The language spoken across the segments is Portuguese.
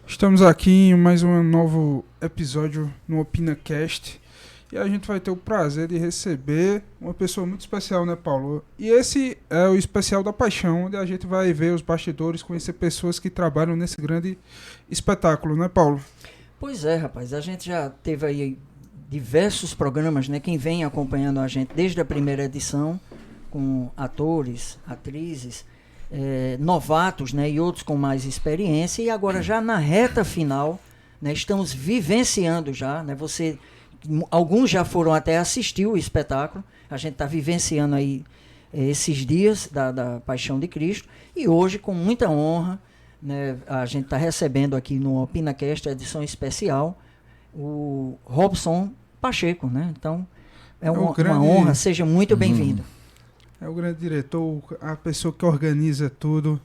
Estamos aqui em mais um novo episódio no OpinaCast e a gente vai ter o prazer de receber uma pessoa muito especial, né, Paulo? E esse é o especial da paixão, onde a gente vai ver os bastidores, conhecer pessoas que trabalham nesse grande espetáculo, né, Paulo? Pois é, rapaz, a gente já teve aí diversos programas, né? Quem vem acompanhando a gente desde a primeira edição, com atores, atrizes, novatos, né? E outros com mais experiência. E agora já na reta final, né? Estamos vivenciando já, né? Alguns já foram até assistir o espetáculo. A gente está vivenciando aí esses dias da Paixão de Cristo. E hoje, com muita honra, né, a gente está recebendo aqui no OpinaCast, a edição especial, o Robson Pacheco, né? Então, é uma honra, seja muito bem-vindo. É o grande diretor, a pessoa que organiza tudo.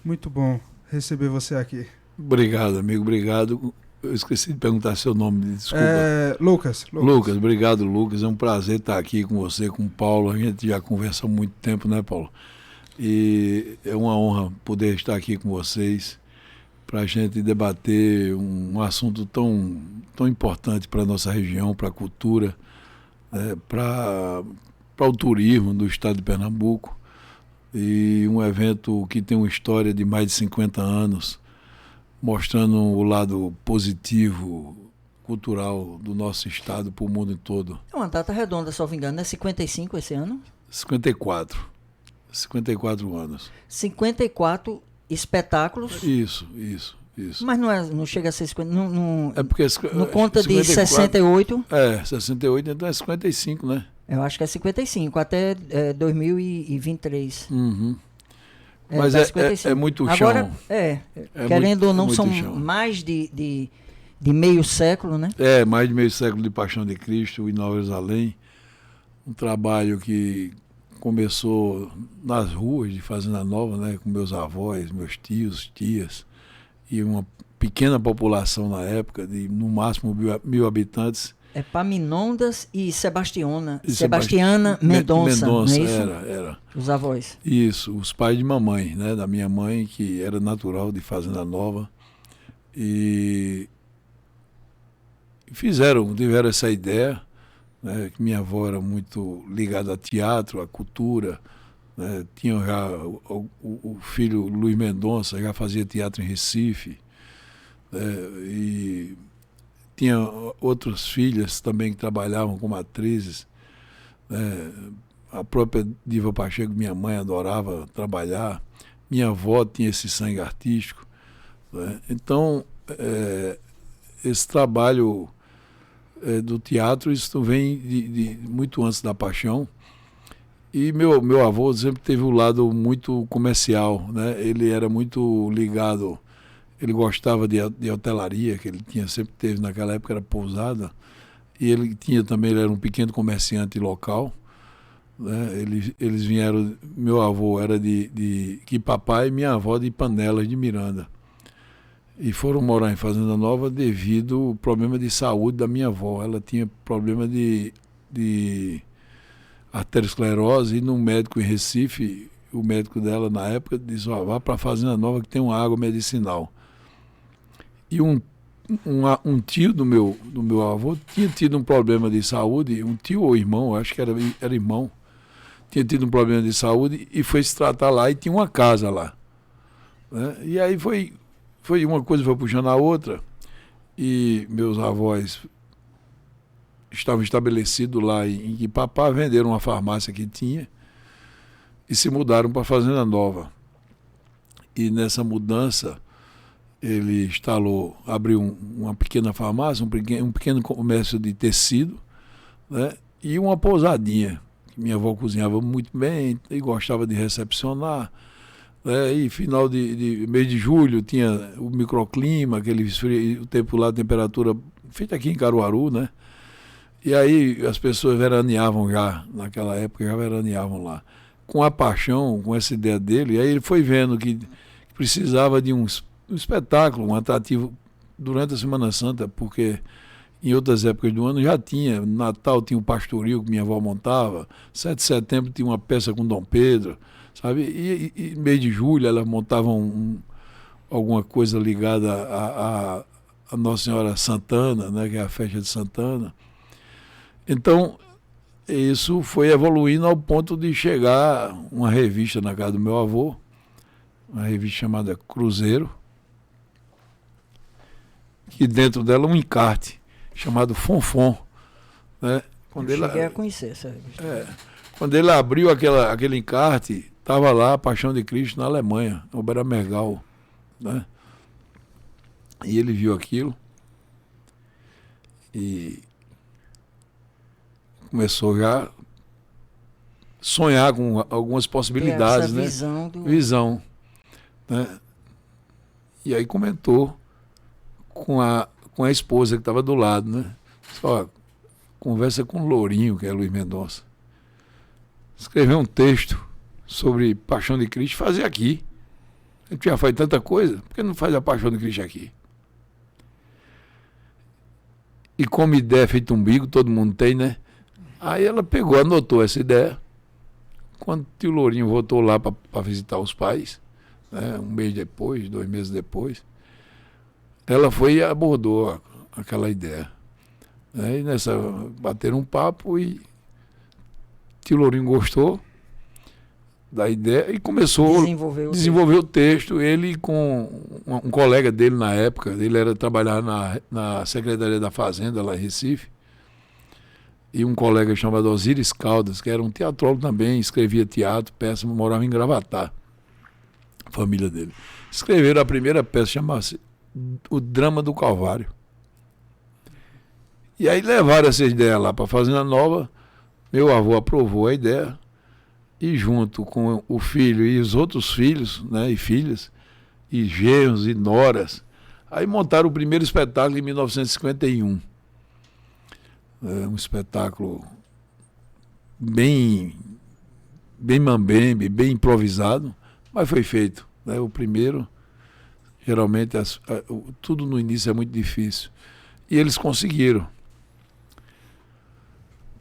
Muito bom receber você aqui. Obrigado, amigo, obrigado. Eu esqueci de perguntar seu nome, desculpa. Lucas. Lucas, obrigado, Lucas. É um prazer estar aqui com você, com o Paulo. A gente já conversa há muito tempo, né, Paulo? E é uma honra poder estar aqui com vocês para a gente debater um assunto tão importante para a nossa região, para a cultura, né, para o turismo do estado de Pernambuco. E um evento que tem uma história de mais de 50 anos, mostrando o lado positivo, cultural do nosso estado para o mundo todo. É uma data redonda, se não me engano, é 55 esse ano? 54 anos. 54 espetáculos. Isso. Mas não chega a ser 50. É porque não conta 54, de 68. 68, então é 55, né? Eu acho que é 55, até 2023. Uhum. Mas é muito chão. Agora, querendo ou não, são chão. Mais de meio século, né? Mais de meio século de Paixão de Cristo em Nova Jerusalém. Um trabalho que começou nas ruas de Fazenda Nova, né, com meus avós, meus tios, tias, e uma pequena população na época, de no máximo 1.000 habitantes. Epaminondas e Sebastiana Mendonça, não é isso? Era. Os avós. Isso, os pais de mamãe, né, da minha mãe, que era natural de Fazenda Nova. E tiveram essa ideia, né, que minha avó era muito ligada a teatro, a cultura, né, tinha já o filho Luiz Mendonça já fazia teatro em Recife, né, e tinha outras filhas também que trabalhavam como atrizes, né, a própria Diva Pacheco, minha mãe, adorava trabalhar, minha avó tinha esse sangue artístico, né, então esse trabalho do teatro, isso vem de muito antes da Paixão. E meu avô sempre teve um lado muito comercial, né? Ele era muito ligado, ele gostava de hotelaria, que ele sempre teve naquela época, era pousada, e ele era um pequeno comerciante local, né? Eles vieram, meu avô era de Quipapá e minha avó de Panelas de Miranda. E foram morar em Fazenda Nova devido ao problema de saúde da minha avó. Ela tinha problema de arteriosclerose, e no médico em Recife, o médico dela na época disse: vá para a Fazenda Nova que tem uma água medicinal. E um tio do meu avô tinha tido um problema de saúde, um tio ou irmão, acho que era irmão, tinha tido um problema de saúde e foi se tratar lá e tinha uma casa lá, né? E aí foi uma coisa foi puxando a outra, e meus avós estavam estabelecidos lá em Quipapá, venderam uma farmácia que tinha e se mudaram para a Fazenda Nova. E nessa mudança ele abriu uma pequena farmácia, um pequeno comércio de tecido, né, e uma pousadinha. Minha avó cozinhava muito bem e gostava de recepcionar. E final de mês de julho tinha o microclima, o tempo lá, a temperatura feita aqui em Caruaru, né? E aí as pessoas veraneavam já, naquela época já veraneavam lá. Com a paixão, com essa ideia dele, aí ele foi vendo que precisava de um espetáculo, um atrativo durante a Semana Santa, porque em outras épocas do ano já tinha, Natal tinha o pastoril que minha avó montava, 7 de setembro tinha uma peça com Dom Pedro, sabe? E mês de julho elas montavam alguma coisa ligada a Nossa Senhora Santana, né, que é a festa de Santana. Então, isso foi evoluindo ao ponto de chegar uma revista na casa do meu avô, uma revista chamada Cruzeiro, que dentro dela um encarte chamado Fonfon, né? Eu cheguei a conhecer essa revista. Quando ele abriu aquele encarte, estava lá a Paixão de Cristo na Alemanha, no Oberammergau, né? E ele viu aquilo e começou já a sonhar com algumas possibilidades, né? Visão, né? E aí comentou com a esposa que estava do lado, né? Só conversa com o Lourinho, que é Luiz Mendonça. Escrever um texto sobre Paixão de Cristo, fazer aqui. A gente já faz tanta coisa, por que não faz a Paixão de Cristo aqui? E como ideia feita umbigo, todo mundo tem, né? Aí ela pegou, anotou essa ideia. Quando o tio Lourinho voltou lá para visitar os pais, né, 1 mês depois, 2 meses depois, ela foi e abordou aquela ideia. Né? E nessa, bateram um papo e tio Lourinho gostou da ideia e começou a desenvolver o texto. Ele com um colega dele na época, ele trabalhava na Secretaria da Fazenda, lá em Recife, e um colega chamado Osíris Caldas, que era um teatrólogo também, escrevia teatro, peça, morava em Gravatá, a família dele. Escreveram a primeira peça, chamava-se O Drama do Calvário. E aí levaram essa ideia lá para a Fazenda Nova, meu avô aprovou a ideia, e junto com o filho e os outros filhos, né, e filhas, e genros e noras, aí montaram o primeiro espetáculo em 1951. Um espetáculo bem mambembe, bem improvisado, mas foi feito. Né? O primeiro, geralmente, tudo no início é muito difícil. E eles conseguiram.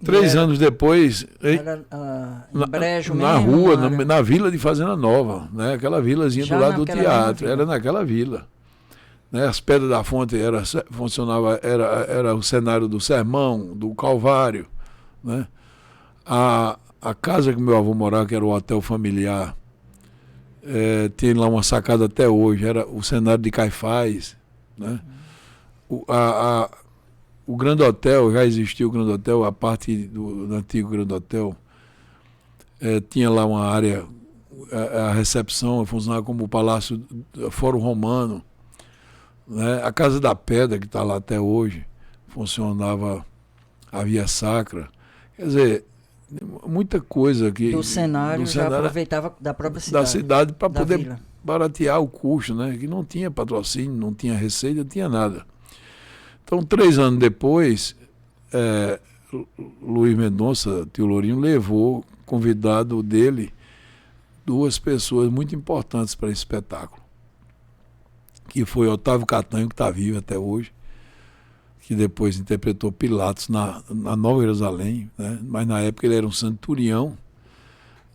3 anos depois, era, em Brejo na mesmo, rua, na vila de Fazenda Nova, né? Aquela vilazinha do lado do teatro, era naquela vila. Né? As Pedras da Fonte era o cenário do Sermão, do Calvário. Né? A casa que meu avô morava, que era o Hotel Familiar, tem lá uma sacada até hoje, era o cenário de Caifás. Né? O Grande Hotel, já existiu o Grande Hotel, a parte do antigo Grande Hotel, tinha lá uma área, a recepção funcionava como o Palácio Fórum Romano. Né? A Casa da Pedra, que está lá até hoje, funcionava a Via Sacra. Quer dizer, muita coisa que... O cenário já aproveitava da própria cidade. Da cidade para poder vila. baratear o custo, né? Que não tinha patrocínio, não tinha receita, não tinha nada. Então, 3 anos depois, Luiz Mendonça, tio Lourinho, levou, convidado dele, 2 pessoas muito importantes para esse espetáculo. Que foi Otávio Catanho, que está vivo até hoje, que depois interpretou Pilatos na Nova Jerusalém, né? Mas na época ele era um centurião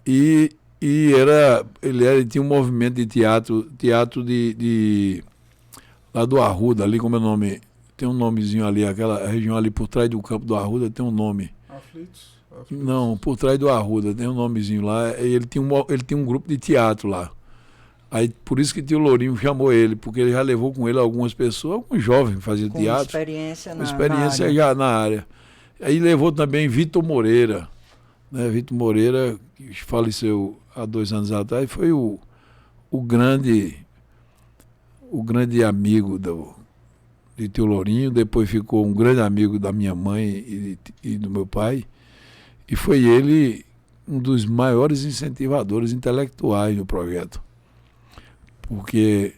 e ele tinha um movimento de teatro de lá do Arruda, ali como é o nome, tem um nomezinho ali, aquela região ali por trás do campo do Arruda tem um nome. Aflitos? Não, por trás do Arruda tem um nomezinho lá, e ele tinha um grupo de teatro lá. Aí, por isso que tio Lourinho chamou ele, porque ele já levou com ele algumas pessoas, alguns jovens que faziam teatro. Experiência já na área. Aí levou também Vitor Moreira. Né? Vitor Moreira, que faleceu há 2 anos atrás, foi o grande amigo de tio Lourinho, depois ficou um grande amigo da minha mãe e do meu pai. E foi ele um dos maiores incentivadores intelectuais do projeto. Porque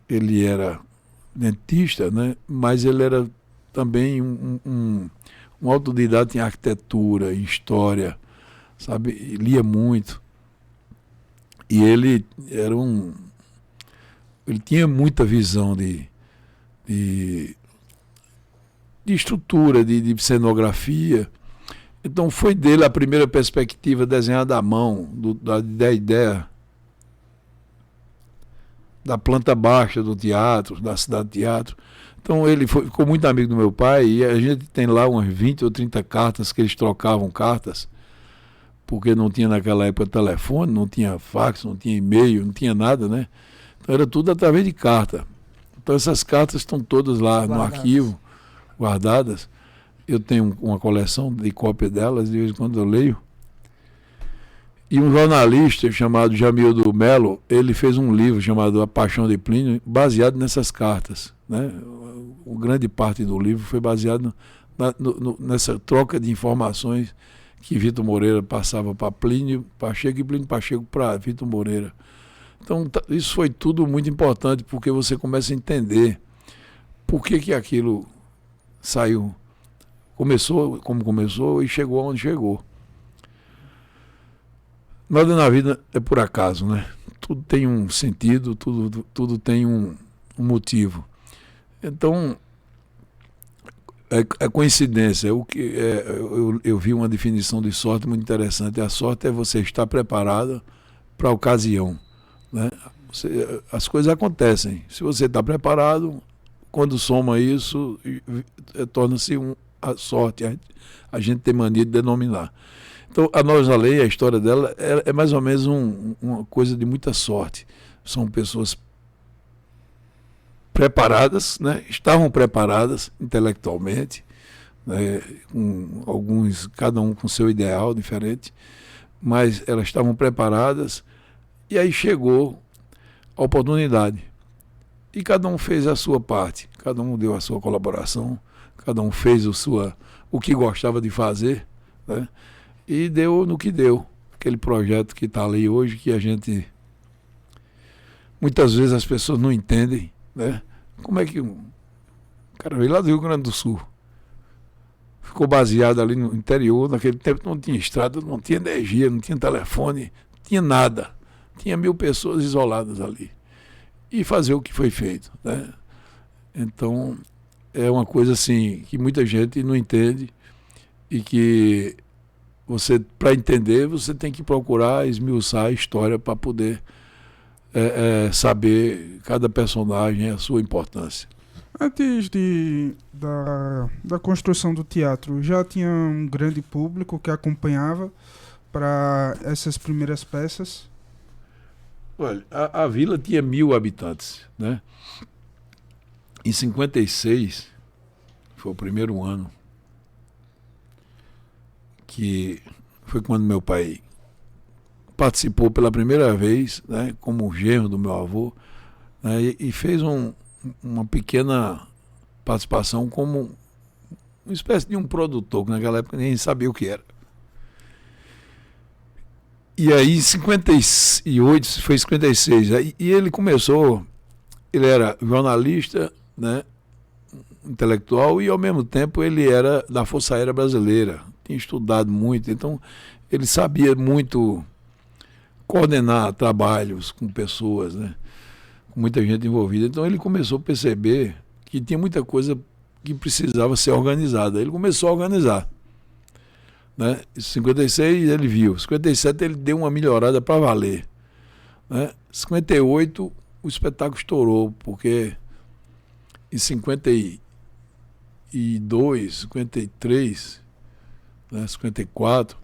ele era dentista, né? Mas ele era também um autodidata em arquitetura, em história, sabe? Lia muito. E ele ele tinha muita visão de estrutura, de cenografia. Então foi dele a primeira perspectiva desenhada à mão, da ideia da planta baixa do teatro, da cidade de teatro. Então ele ficou muito amigo do meu pai e a gente tem lá umas 20 ou 30 cartas que eles trocavam cartas, porque não tinha naquela época telefone, não tinha fax, não tinha e-mail, não tinha nada, né? Então era tudo através de carta. Então essas cartas estão todas lá no arquivo, guardadas. Eu tenho uma coleção de cópias delas, de vez em quando eu leio. E um jornalista chamado Jamildo Melo, ele fez um livro chamado A Paixão de Plínio, baseado nessas cartas, né? Grande parte do livro foi baseado nessa troca de informações que Vitor Moreira passava para Plínio Pacheco e Plínio Pacheco para Vitor Moreira. Então isso foi tudo muito importante, porque você começa a entender por que aquilo saiu, começou como começou e chegou onde chegou. Nada na vida é por acaso, né? Tudo tem um sentido, tudo tem um motivo. Então, é coincidência. Eu vi uma definição de sorte muito interessante. A sorte é você estar preparado para a ocasião, né? As coisas acontecem. Se você está preparado, quando soma isso, torna-se a sorte. A gente tem mania de denominar. Então, a Nós Lei, a história dela, é mais ou menos uma coisa de muita sorte. São pessoas preparadas, né? Estavam preparadas intelectualmente, né? Alguns, cada um com seu ideal diferente, mas elas estavam preparadas e aí chegou a oportunidade. E cada um fez a sua parte, cada um deu a sua colaboração, cada um fez o que gostava de fazer, né? E deu no que deu. Aquele projeto que está ali hoje, que a gente... Muitas vezes as pessoas não entendem, né? Como é que o cara veio lá do Rio Grande do Sul, ficou baseado ali no interior, naquele tempo não tinha estrada, não tinha energia, não tinha telefone, não tinha nada. Tinha 1000 pessoas isoladas ali. E fazer o que foi feito, né? Então, é uma coisa assim que muita gente não entende e que você, para entender, você tem que procurar esmiuçar a história para poder saber cada personagem, a sua importância. Antes da construção do teatro, já tinha um grande público que acompanhava para essas primeiras peças? Olha, a vila tinha 1000 habitantes, né? Em 56, foi o primeiro ano, que foi quando meu pai participou pela primeira vez, né, como genro do meu avô, né, e fez uma pequena participação como uma espécie de um produtor, que naquela época ninguém sabia o que era. E aí em 58, foi 56, e ele começou, ele era jornalista, né, intelectual, e ao mesmo tempo ele era da Força Aérea Brasileira, tinha estudado muito, então ele sabia muito coordenar trabalhos com pessoas, né, com muita gente envolvida. Então ele começou a perceber que tinha muita coisa que precisava ser organizada. Ele começou a organizar, né? Em 56 ele viu, em 57 ele deu uma melhorada para valer, né? Em 58 o espetáculo estourou, porque em 52, 53, né, 54,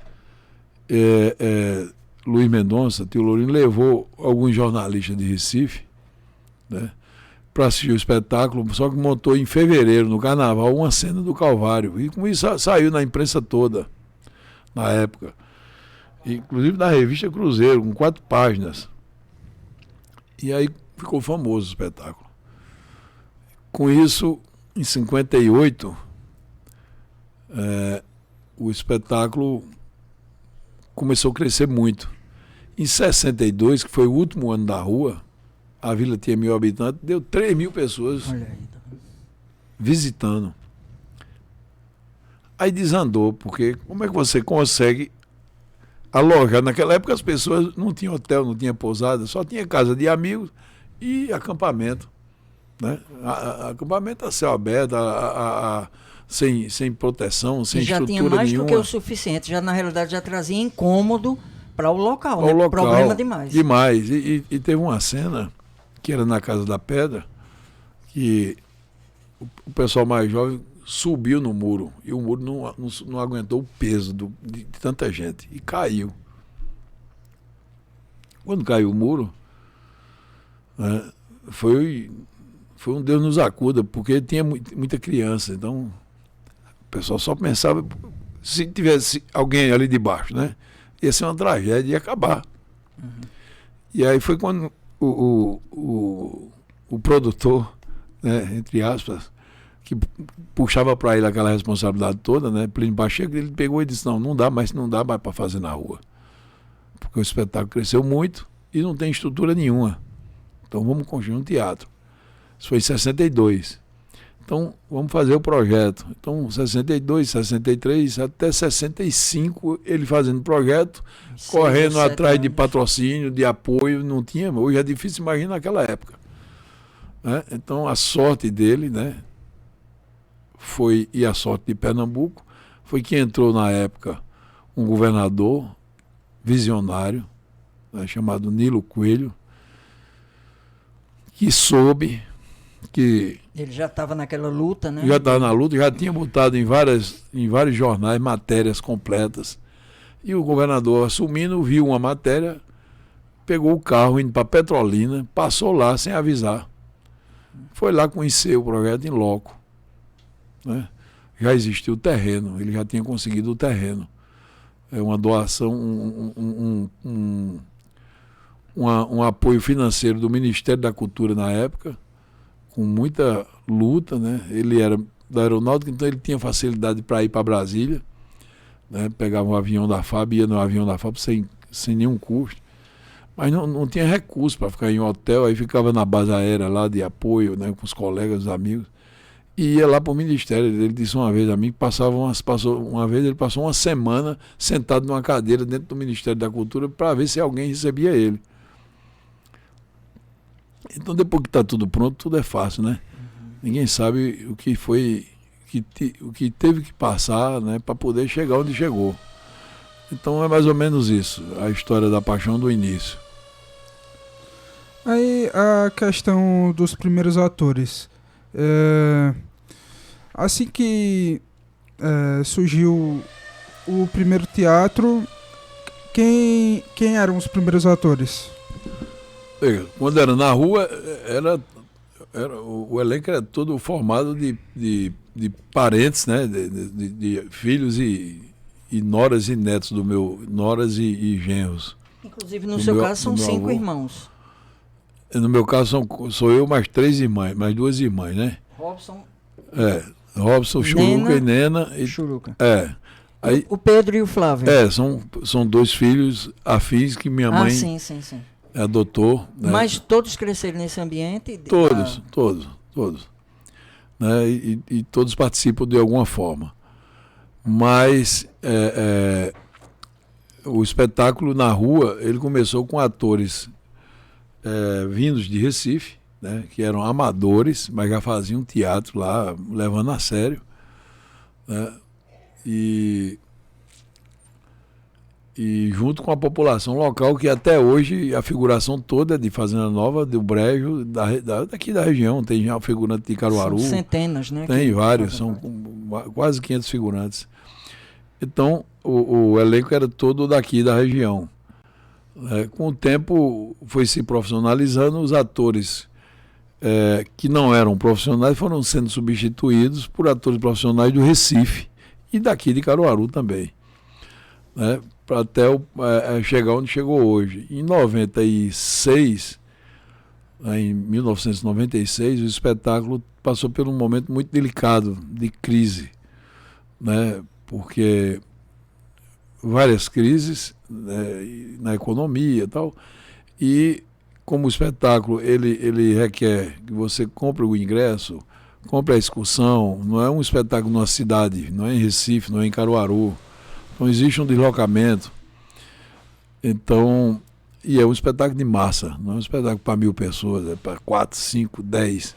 Luiz Mendonça, Tio Lourinho, levou alguns jornalistas de Recife, né, para assistir o espetáculo, só que montou em fevereiro, no Carnaval, uma cena do Calvário. E com isso saiu na imprensa toda, na época. Inclusive na revista Cruzeiro, com 4 páginas. E aí ficou famoso o espetáculo. Com isso, em 58, o espetáculo começou a crescer muito. Em 62, que foi o último ano da rua, a vila tinha 1000 habitantes, deu 3.000 pessoas visitando. Aí desandou, porque como é que você consegue alojar? Naquela época as pessoas não tinham hotel, não tinha pousada, só tinha casa de amigos e acampamento, né? Acampamento a céu aberto, sem proteção, sem estrutura nenhuma. Já tinha mais do que o suficiente, já na realidade já trazia incômodo para o local, né? Local, Problema demais. Demais. E teve uma cena que era na Casa da Pedra, que o pessoal mais jovem subiu no muro e o muro não aguentou o peso de tanta gente e caiu. Quando caiu o muro, né, foi um Deus nos acuda, porque tinha muita criança, então o pessoal só pensava, se tivesse alguém ali debaixo, né, ia ser uma tragédia, ia acabar. E aí foi quando o produtor, né, entre aspas, que puxava para ele aquela responsabilidade toda, né, Plínio Pacheco, ele pegou e disse, não dá mais para fazer na rua. Porque o espetáculo cresceu muito e não tem estrutura nenhuma. Então vamos construir um teatro. Isso foi em 62. Então vamos fazer o projeto. Então 62, 63, até 65 ele fazendo projeto, correndo atrás de patrocínio, de apoio, não tinha. Hoje é difícil imaginar naquela época. Né? Então a sorte dele, né, foi, e a sorte de Pernambuco, foi que entrou na época um governador visionário, né, chamado Nilo Coelho, que soube que... Ele já estava naquela luta, né? Já estava na luta, já tinha botado em vários jornais matérias completas. E o governador, assumindo, viu uma matéria, pegou o carro indo para Petrolina, passou lá sem avisar. Foi lá conhecer o projeto em loco. Né? Já existia o terreno, ele já tinha conseguido o terreno. É uma doação, um apoio financeiro do Ministério da Cultura na época, com muita luta, né? Ele era da aeronáutica, então ele tinha facilidade para ir para Brasília, né? Pegava um avião da FAB, ia no avião da FAB sem nenhum custo, mas não tinha recurso para ficar em hotel, aí ficava na base aérea lá de apoio, né? Com os colegas, os amigos, e ia lá para o Ministério. Ele disse uma vez a mim que ele passou uma semana sentado numa cadeira dentro do Ministério da Cultura para ver se alguém recebia ele. Então, depois que está tudo pronto, tudo é fácil, né? Ninguém sabe o que foi, o que teve que passar, né, para poder chegar onde chegou. Então, é mais ou menos isso, a história da Paixão do início. Aí, a questão dos primeiros atores. Assim que surgiu o primeiro teatro, quem eram os primeiros atores? Quando era na rua, o elenco era todo formado de parentes, né? De filhos e noras e netos do meu, noras e genros. Inclusive, no seu caso, são 5 irmãos. No meu caso, sou eu mais 3 irmãs, mais 2 irmãs, né? Robson, Churuca e Nena. Churuca. Aí, o Pedro e o Flávio. São 2 filhos afins que minha mãe... Sim. adotou. Né? Mas todos cresceram nesse ambiente? Todos. Né? E todos participam de alguma forma. Mas o espetáculo na rua, ele começou com atores vindos de Recife, né? Que eram amadores, mas já faziam teatro lá, levando a sério. Né? E junto com a população local, que até hoje a figuração toda é de Fazenda Nova, do Brejo, daqui da região. Tem já figurante de Caruaru. São centenas, né? Tem vários, são quase 500 figurantes. Então, o elenco era todo daqui da região. Com o tempo, foi se profissionalizando, os atores que não eram profissionais foram sendo substituídos por atores profissionais do Recife e daqui de Caruaru também. Né? Para até chegar onde chegou hoje. Em 96, em 1996, o espetáculo passou por um momento muito delicado de crise, né? Porque várias crises, né, na economia e tal, e como o espetáculo ele requer que você compre o ingresso, compre a excursão, não é um espetáculo numa cidade, não é em Recife, não é em Caruaru. Não existe um deslocamento. Então, e é um espetáculo de massa, não é um espetáculo para 1.000 pessoas, é para 4, 5, 10,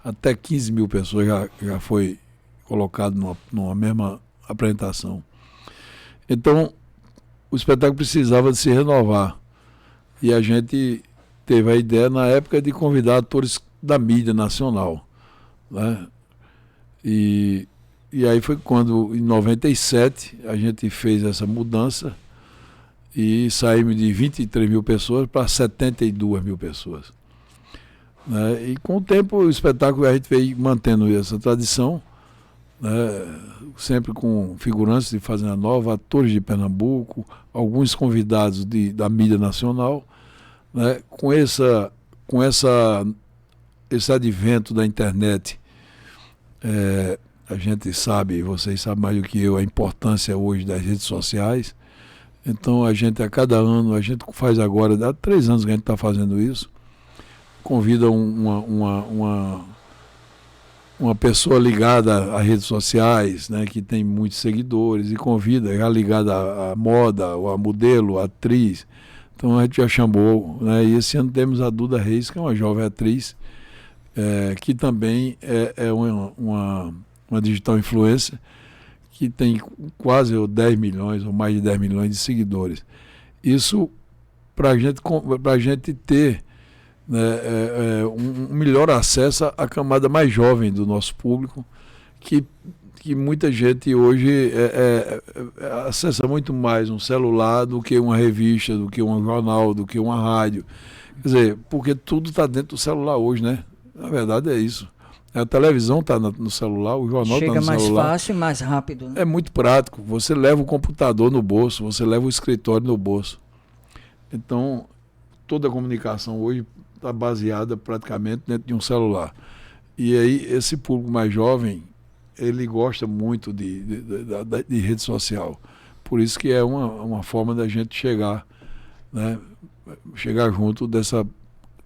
até 15 mil pessoas já foi colocado numa mesma apresentação. Então, o espetáculo precisava de se renovar. E a gente teve a ideia na época de convidar atores da mídia nacional, né? E aí foi quando, em 97, a gente fez essa mudança e saímos de 23 mil pessoas para 72 mil pessoas, né? E com o tempo o espetáculo a gente veio mantendo essa tradição, né? Sempre com figurantes de Fazenda Nova, atores de Pernambuco, alguns convidados da mídia nacional, né? Com esse advento da internet, a gente sabe, vocês sabem mais do que eu, a importância hoje das redes sociais. Então a gente, a cada ano, a gente faz agora, há 3 anos que a gente está fazendo isso, convida uma pessoa ligada às redes sociais, né, que tem muitos seguidores, e convida, já ligada à moda, ou a modelo, a atriz. Então a gente já chamou, né, e esse ano temos a Duda Reis, que é uma jovem atriz, que também é uma digital influencer, que tem quase 10 milhões ou mais de 10 milhões de seguidores. Isso para a gente ter, né, um melhor acesso à camada mais jovem do nosso público, que muita gente hoje acessa muito mais um celular do que uma revista, do que um jornal, do que uma rádio. Quer dizer, porque tudo está dentro do celular hoje, né? Na verdade é isso. A televisão está no celular, o jornal está no celular. Chega mais fácil e mais rápido, né? É muito prático. Você leva o computador no bolso, você leva o escritório no bolso. Então, toda a comunicação hoje está baseada praticamente dentro de um celular. E aí, esse público mais jovem, ele gosta muito de rede social. Por isso que é uma forma da gente chegar, né? Chegar junto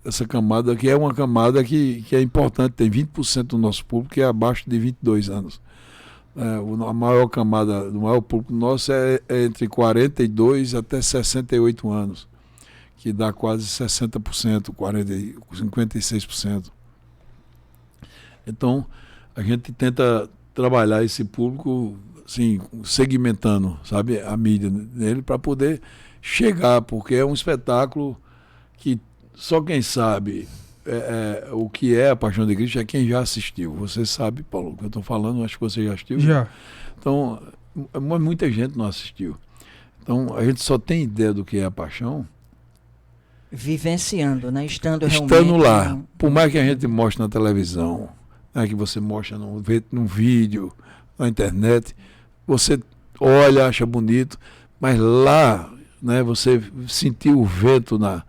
essa camada, que é uma camada que é importante. Tem 20% do nosso público que é abaixo de 22 anos. A maior camada, o maior público nosso é entre 42 até 68 anos, que dá quase 60%, 56%. Então, a gente tenta trabalhar esse público, assim, segmentando, sabe, a mídia nele, para poder chegar, porque é um espetáculo que só quem sabe o que é A Paixão de Cristo é quem já assistiu. Você sabe, Paulo, o que eu estou falando, acho que você já assistiu. Já. Então, muita gente não assistiu. Então, a gente só tem ideia do que é a paixão vivenciando, né? Estando lá. Por mais que a gente mostre na televisão, né, que você mostra num vídeo, na internet, você olha, acha bonito, mas lá, né, você sentiu o vento na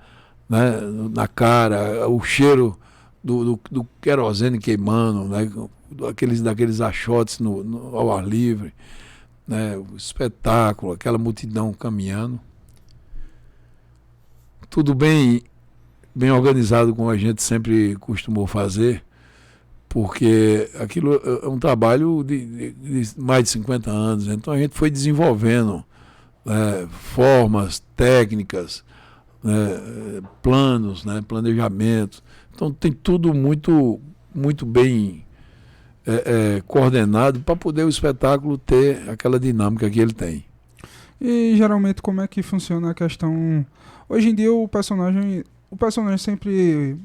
cara, o cheiro do querosene queimando, né, daqueles achotes ao ar livre, né, o espetáculo, aquela multidão caminhando. Tudo bem organizado, como a gente sempre costumou fazer, porque aquilo é um trabalho de mais de 50 anos. Então a gente foi desenvolvendo, né, formas, técnicas, né, planos, né, planejamentos. Então tem tudo muito, muito bem coordenado para poder o espetáculo ter aquela dinâmica que ele tem. E geralmente como é que funciona a questão... Hoje em dia o personagem sempre,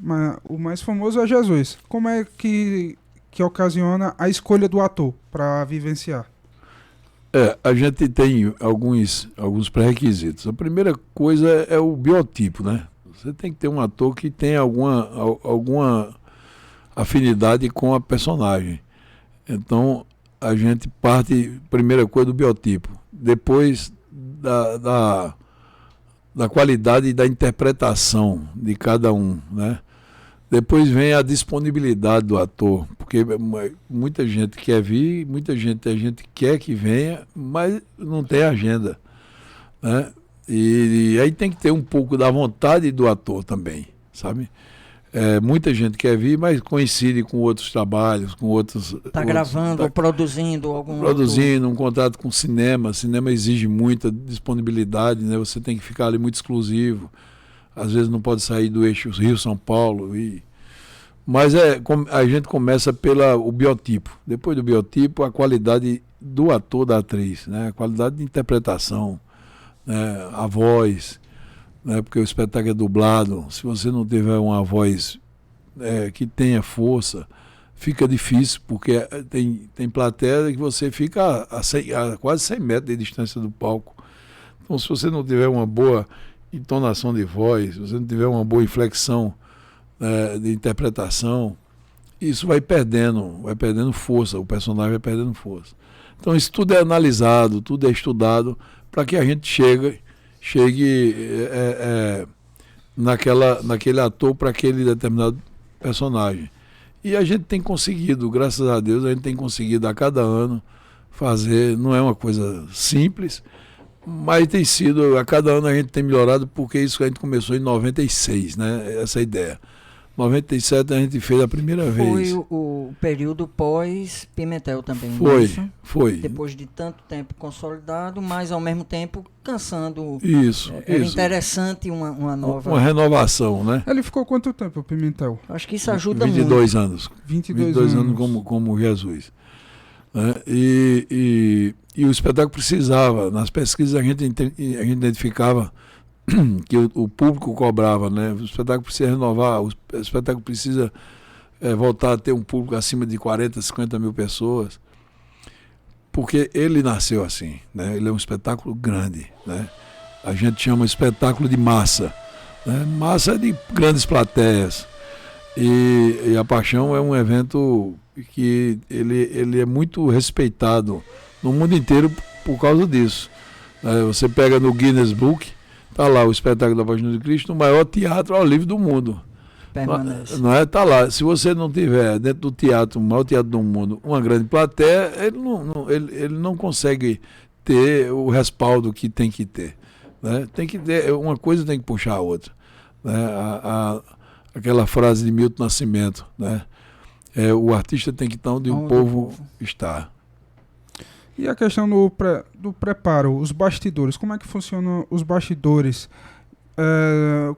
o mais famoso é Jesus. Como é que ocasiona a escolha do ator para vivenciar? A gente tem alguns pré-requisitos. A primeira coisa é o biotipo, né? Você tem que ter um ator que tenha alguma afinidade com a personagem. Então, a gente parte, primeira coisa, do biotipo. Depois da qualidade da interpretação de cada um, né? Depois vem a disponibilidade do ator, porque muita gente quer vir, a gente quer que venha, mas não tem agenda, né? E aí tem que ter um pouco da vontade do ator também, sabe? Muita gente quer vir, mas coincide com outros trabalhos, com outros... Está gravando ou produzindo algum... Produzindo, um contrato com cinema. Cinema exige muita disponibilidade, né? Você tem que ficar ali muito exclusivo. Às vezes não pode sair do eixo Rio-São Paulo. Mas a gente começa pelo biotipo. Depois do biotipo, a qualidade do ator, da atriz, né? A qualidade de interpretação, né? A voz, né? Porque o espetáculo é dublado. Se você não tiver uma voz que tenha força, fica difícil, porque tem plateia que você fica a quase 100 metros de distância do palco. Então, se você não tiver uma boa entonação de voz, se você não tiver uma boa inflexão de interpretação, isso vai perdendo força, o personagem vai perdendo força. Então, isso tudo é analisado, tudo é estudado, para que a gente chegue naquele ator para aquele determinado personagem. E a gente tem conseguido, graças a Deus, a gente tem conseguido a cada ano fazer, não é uma coisa simples, mas tem sido, a cada ano a gente tem melhorado, porque isso a gente começou em 96, né? Essa ideia. 97 a gente fez a primeira vez. Foi o período pós-Pimentel também, Foi. Depois de tanto tempo consolidado, mas ao mesmo tempo cansando. Isso. Era interessante uma nova... Uma renovação, né? Ele ficou quanto tempo, o Pimentel? Acho que isso ajuda 22 muito. anos. 22 anos como Jesus. Né? E o espetáculo precisava, nas pesquisas a gente identificava que o público cobrava, né? O espetáculo precisa renovar, o espetáculo precisa voltar a ter um público acima de 40, 50 mil pessoas, porque ele nasceu assim, né? Ele é um espetáculo grande, né? A gente chama espetáculo de massa, né? Massa de grandes plateias, e a Paixão é um evento que ele é muito respeitado no mundo inteiro por causa disso. Você pega no Guinness Book, está lá o espetáculo da Paixão de Cristo, o maior teatro ao vivo do mundo. Permanece. Não é? Está lá. Se você não tiver dentro do teatro, o maior teatro do mundo, uma grande plateia, ele não consegue ter o respaldo que tem que ter. Né? Tem que ter, uma coisa tem que puxar a outra. Né? Aquela frase de Milton Nascimento, né? O artista tem que estar onde o povo está. E a questão do preparo, os bastidores, como é que funcionam os bastidores?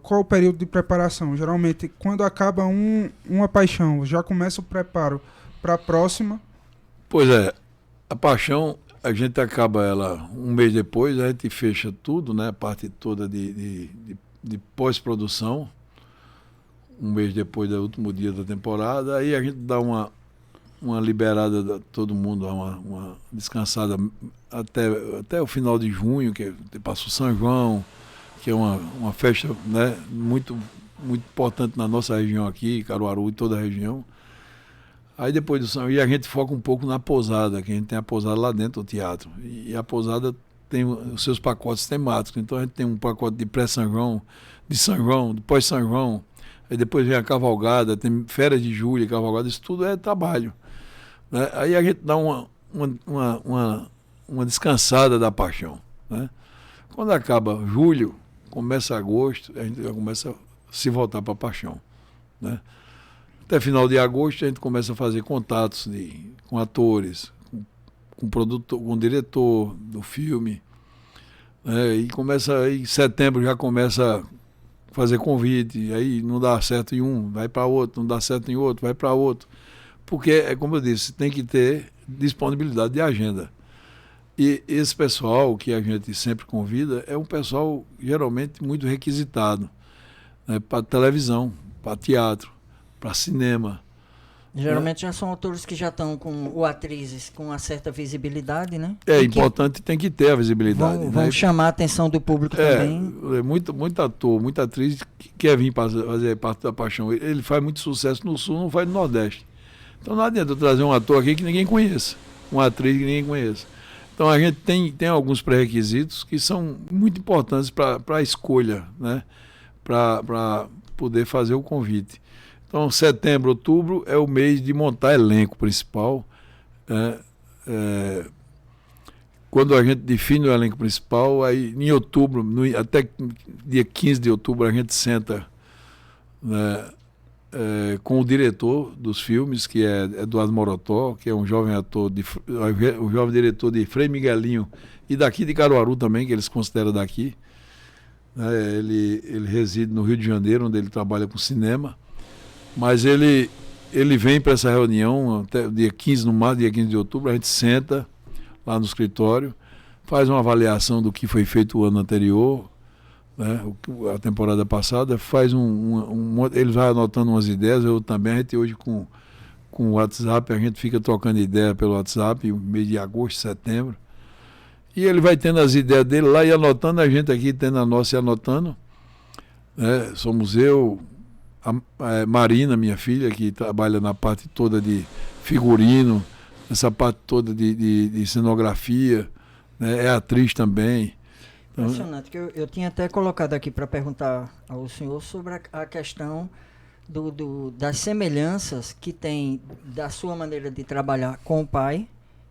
Qual o período de preparação? Geralmente, quando acaba uma Paixão, já começa o preparo para a próxima? Pois é, a Paixão, a gente acaba ela um mês depois, a gente fecha tudo, né? A parte toda de pós-produção, um mês depois do último dia da temporada, aí a gente dá uma liberada, todo mundo, uma descansada até o final de junho, que passa o São João, que é uma festa, né, muito, muito importante na nossa região aqui, Caruaru e toda a região. Aí depois do São João, a gente foca um pouco na pousada, que a gente tem a pousada lá dentro do teatro. E a pousada tem os seus pacotes temáticos. Então a gente tem um pacote de pré-São João, de São João, de pós-São João. Aí depois vem a cavalgada, tem férias de julho, cavalgada, isso tudo é trabalho. Né? Aí a gente dá uma descansada da Paixão. Né? Quando acaba julho, começa agosto, a gente já começa a se voltar para a Paixão. Né? Até final de agosto a gente começa a fazer contatos com atores, com produtor, com o diretor do filme. Né? E em setembro já começa fazer convite, aí não dá certo em um, vai para outro, não dá certo em outro, vai para outro. Porque, como eu disse, tem que ter disponibilidade de agenda. E esse pessoal que a gente sempre convida é um pessoal geralmente muito requisitado, né, para televisão, para teatro, para cinema. Geralmente já são atores que já estão ou atrizes com uma certa visibilidade, né? É importante, tem que ter a visibilidade. Vão chamar a atenção do público também. Muito ator, muita atriz que quer vir fazer parte da Paixão. Ele faz muito sucesso no Sul, não faz no Nordeste. Então não adianta eu trazer um ator aqui que ninguém conheça, uma atriz que ninguém conheça. Então a gente tem alguns pré-requisitos que são muito importantes para a escolha, né? Para poder fazer o convite. Então, setembro, outubro é o mês de montar elenco principal. Quando a gente define o elenco principal, aí em outubro, até dia 15 de outubro, a gente senta, né, com o diretor dos filmes, que é Eduardo Morotó, que é um jovem ator, um jovem diretor de Frei Miguelinho, e daqui de Caruaru também, que eles consideram daqui. Ele reside no Rio de Janeiro, onde ele trabalha com cinema. Mas ele vem para essa reunião até o dia 15, no máximo, dia 15 de outubro, a gente senta lá no escritório, faz uma avaliação do que foi feito o ano anterior, né? A temporada passada, faz ele vai anotando umas ideias, eu também, a gente hoje com o WhatsApp, a gente fica trocando ideia pelo WhatsApp, mês de agosto, setembro, e ele vai tendo as ideias dele lá e anotando, a gente aqui tendo a nossa e anotando, né? Somos eu, a Marina, minha filha, que trabalha na parte toda de figurino, essa parte toda de cenografia, né? É atriz também. Então, impressionante, que eu tinha até colocado aqui para perguntar ao senhor sobre a questão das semelhanças que tem da sua maneira de trabalhar com o pai,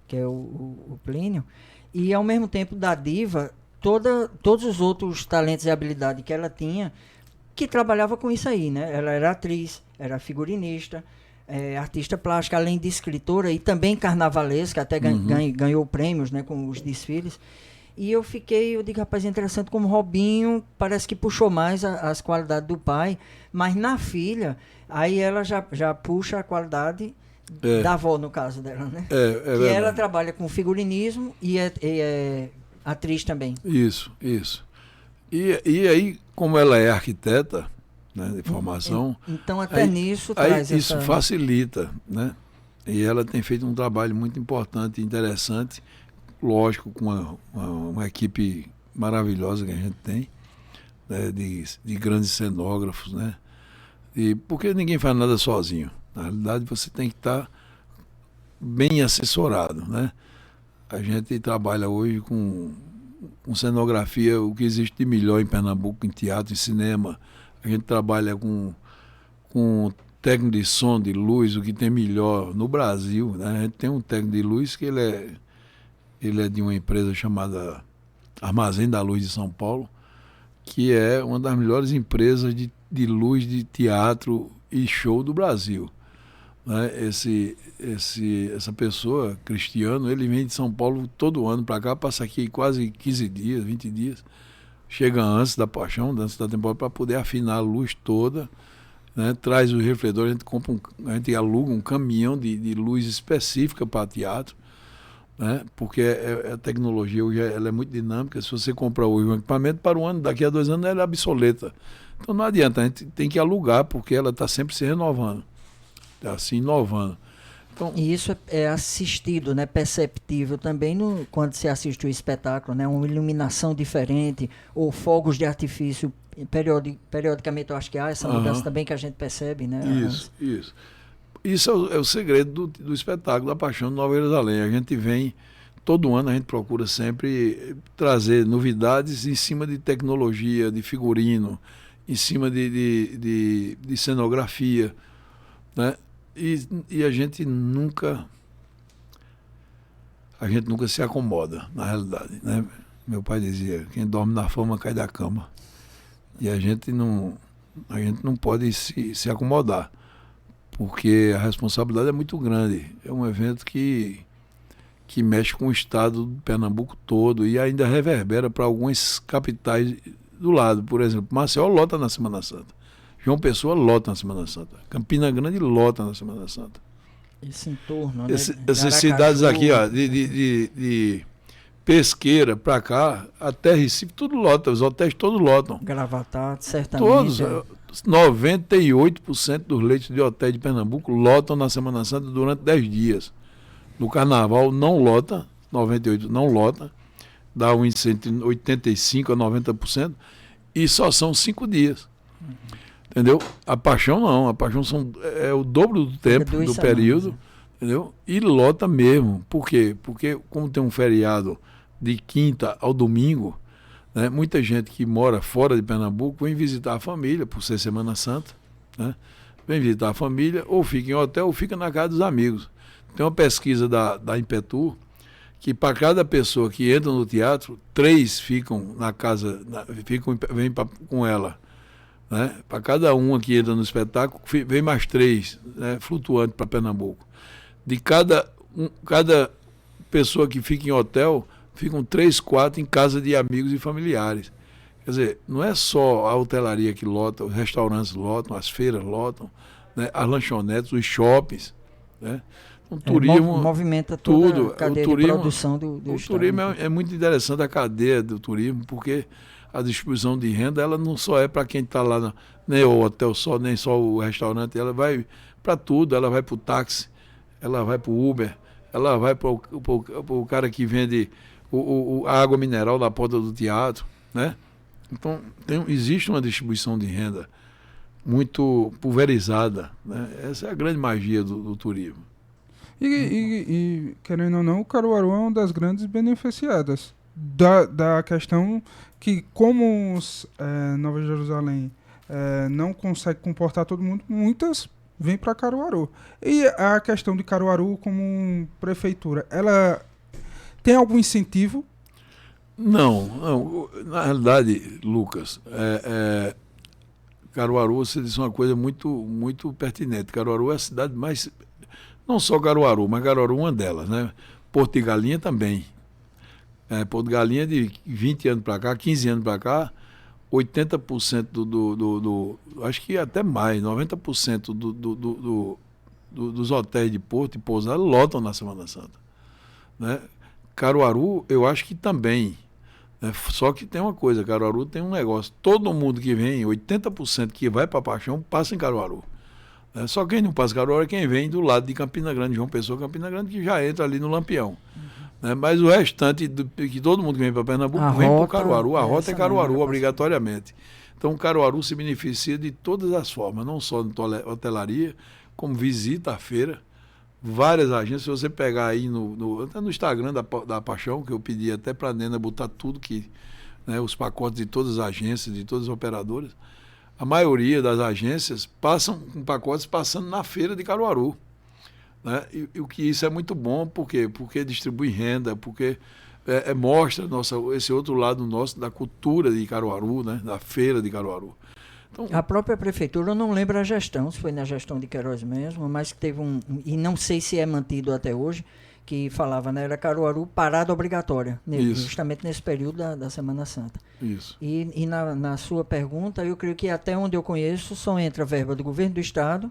que é o Plínio, e ao mesmo tempo da Diva, todos os outros talentos e habilidades que ela tinha, que trabalhava com isso aí, né? Ela era atriz, era figurinista, artista plástica, além de escritora e também carnavalesca, até ganhou prêmios, né, com os desfiles. E eu digo, rapaz, é interessante como Robinho parece que puxou mais as qualidades do pai, mas na filha, aí ela já puxa a qualidade da avó, no caso dela, né? Que ela trabalha com figurinismo e é atriz também. Isso. E aí, como ela é arquiteta, né, de formação... Então, até nisso traz isso facilita, né? E ela tem feito um trabalho muito importante e interessante, lógico, com uma equipe maravilhosa que a gente tem, né, de grandes cenógrafos, né? Porque ninguém faz nada sozinho. Na realidade, você tem que estar bem assessorado, né? A gente trabalha hoje com cenografia, o que existe de melhor em Pernambuco, em teatro, em cinema. A gente trabalha com técnico de som, de luz, o que tem melhor no Brasil, né? A gente tem um técnico de luz que ele é de uma empresa chamada Armazém da Luz de São Paulo, que é uma das melhores empresas de luz de teatro e show do Brasil, né? Essa pessoa, Cristiano, ele vem de São Paulo todo ano para cá, passa aqui quase 15 dias, 20 dias, chega antes da Paixão, antes da temporada, para poder afinar a luz toda, né? Traz o refletor, a gente aluga um caminhão de luz específica para teatro, né? Porque a tecnologia hoje ela é muito dinâmica. Se você comprar hoje um equipamento, para um ano, daqui a 2 anos ela é obsoleta. Então não adianta, a gente tem que alugar, porque ela está sempre se renovando, está se inovando. Então, e isso é assistido, né, perceptível também quando se assiste o espetáculo, né, uma iluminação diferente, ou fogos de artifício, periodicamente eu acho que há essa mudança também que a gente percebe, né? Isso. Isso é o segredo do espetáculo da Paixão de Nova Jerusalém. A gente vem, todo ano a gente procura sempre trazer novidades em cima de tecnologia, de figurino, em cima de cenografia, né? E a gente nunca se acomoda, na realidade, né? Meu pai dizia, quem dorme na fama cai da cama. E a gente não pode se acomodar, porque a responsabilidade é muito grande. É um evento que mexe com o estado de Pernambuco todo e ainda reverbera para algumas capitais do lado. Por exemplo, Maceió lota na Semana Santa. João Pessoa lota na Semana Santa. Campina Grande lota na Semana Santa. Esse entorno, né? Essas cidades aqui, ó, de Pesqueira para cá, até Recife, tudo lota. Os hotéis todos lotam. Gravatá, certamente. Todos. 98% dos leitos de hotel de Pernambuco lotam na Semana Santa durante 10 dias. No Carnaval não lota, 98% não lota, dá um índice entre 85% a 90%, e só são 5 dias. Entendeu? A Paixão não, a Paixão é o dobro do tempo, do período, entendeu? E lota mesmo. Por quê? Porque como tem um feriado de quinta ao domingo, né, muita gente que mora fora de Pernambuco vem visitar a família, por ser Semana Santa, né? Vem visitar a família, ou fica em hotel, ou fica na casa dos amigos. Tem uma pesquisa da Impetur, que para cada pessoa que entra no teatro, 3 ficam na casa, vêm com ela. Né? Para cada uma que entra no espetáculo, vem mais 3, né, flutuantes para Pernambuco. De cada pessoa que fica em hotel, ficam 3, 4 em casa de amigos e familiares. Quer dizer, não é só a hotelaria que lota, os restaurantes lotam, as feiras lotam, né, as lanchonetes, os shoppings, né? O turismo movimenta toda a cadeia de produção do o turismo é muito interessante, a cadeia do turismo, porque a distribuição de renda, ela não só é para quem está lá, nem o hotel só, nem só o restaurante, ela vai para tudo, ela vai para o táxi, ela vai para o Uber, ela vai para o cara que vende a água mineral na porta do teatro, né? Então, existe uma distribuição de renda muito pulverizada, né? Essa é a grande magia do turismo. E, querendo ou não, o Caruaru é uma das grandes beneficiadas da questão que, como Nova Jerusalém não consegue comportar todo mundo, muitas vêm para Caruaru. E a questão de Caruaru como prefeitura, ela tem algum incentivo? Não. Na realidade, Lucas, Caruaru, você disse uma coisa muito, muito pertinente. Caruaru é a cidade mais... Não só Caruaru, mas Caruaru é uma delas, né? Porto de Galinha também. Porto de Galinha de 20 anos para cá, 15 anos para cá, 80% acho que até mais, 90% dos hotéis de Porto e pousada lotam na Semana Santa, né? Caruaru, eu acho que também. Só que tem uma coisa, Caruaru tem um negócio. Todo mundo que vem, 80% que vai para Paixão, passa em Caruaru. Só quem não passa Caruaru é quem vem do lado de Campina Grande, João Pessoa, Campina Grande, que já entra ali no Lampião. Mas o restante, que todo mundo que vem para Pernambuco, vem para Caruaru. A rota é Caruaru, obrigatoriamente. Então, Caruaru se beneficia de todas as formas, não só de hotelaria, como visita à feira. Várias agências, se você pegar aí até no Instagram da Paixão, que eu pedi até para a Nena botar tudo os pacotes de todas as agências, de todas as operadoras, a maioria das agências passam com pacotes passando na feira de Caruaru, né? E o que isso é muito bom, por quê? Porque distribui renda, porque mostra esse outro lado nosso da cultura de Caruaru, né? Da feira de Caruaru. Então, a própria prefeitura, eu não lembro a gestão, se foi na gestão de Queiroz mesmo, mas que teve e não sei se é mantido até hoje, que falava, né, era Caruaru parada obrigatória, justamente nesse período da Semana Santa. Isso. E na sua pergunta, eu creio que até onde eu conheço, só entra a verba do governo do estado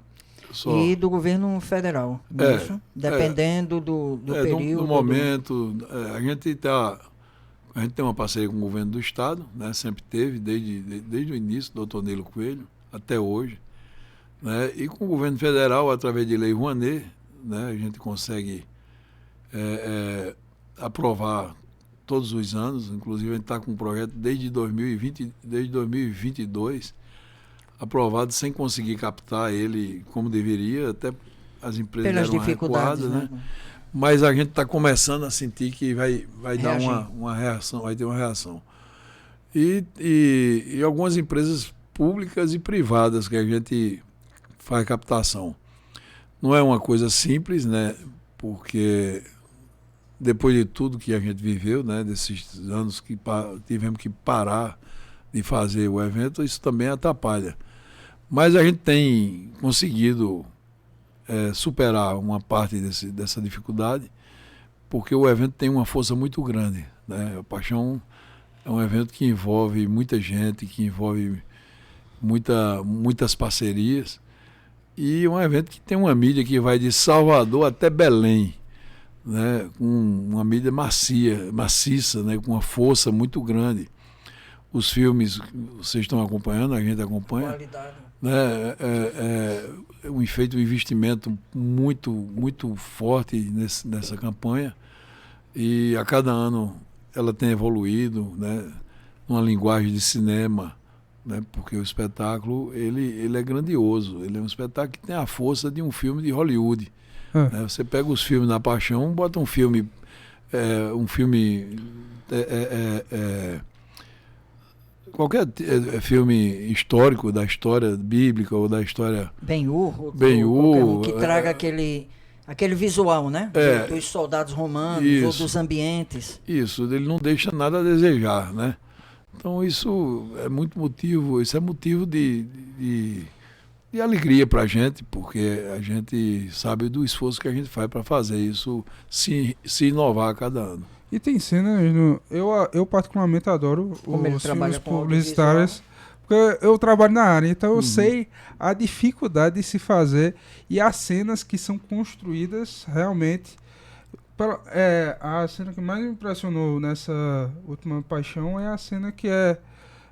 e do governo federal, isso? Dependendo do período. Do momento, a gente tem uma parceria com o governo do estado, né? Sempre teve, desde o início, do Dr. Nilo Coelho, até hoje, né? E com o governo federal, através de Lei Rouanet, né? A gente consegue aprovar todos os anos, inclusive a gente está com um projeto desde 2022, aprovado sem conseguir captar ele como deveria, até as empresas pelas deram uma dificuldades, recuada, né? Mas a gente está começando a sentir que vai dar uma reação, vai ter uma reação. E algumas empresas públicas e privadas que a gente faz captação. Não é uma coisa simples, né? Porque depois de tudo que a gente viveu, né? Desses anos que tivemos que parar de fazer o evento, isso também atrapalha. Mas a gente tem conseguido superar uma parte dessa dificuldade, porque o evento tem uma força muito grande, né? A Paixão é um evento que envolve muita gente, que envolve muitas parcerias, e é um evento que tem uma mídia que vai de Salvador até Belém, né? Com uma mídia maciça, né? Com uma força muito grande. Os filmes, vocês estão acompanhando, a gente acompanha. Qualidade. Né? Um investimento muito, muito forte nessa campanha, e a cada ano ela tem evoluído, né? Numa linguagem de cinema, né? Porque o espetáculo ele é grandioso, ele é um espetáculo que tem a força de um filme de Hollywood. Né? Você pega os filmes da Paixão, bota um filme qualquer filme histórico, da história bíblica ou da história... Ben-Hur, que traga aquele visual, né? Dos soldados romanos, ou dos ambientes. Isso, ele não deixa nada a desejar, né? Então isso é motivo de alegria para a gente, porque a gente sabe do esforço que a gente faz para fazer isso se inovar a cada ano. E tem cenas, eu particularmente adoro os filmes publicitários, porque eu trabalho na área, então eu sei a dificuldade de se fazer e as cenas que são construídas realmente. A cena que mais me impressionou nessa última Paixão é a cena que é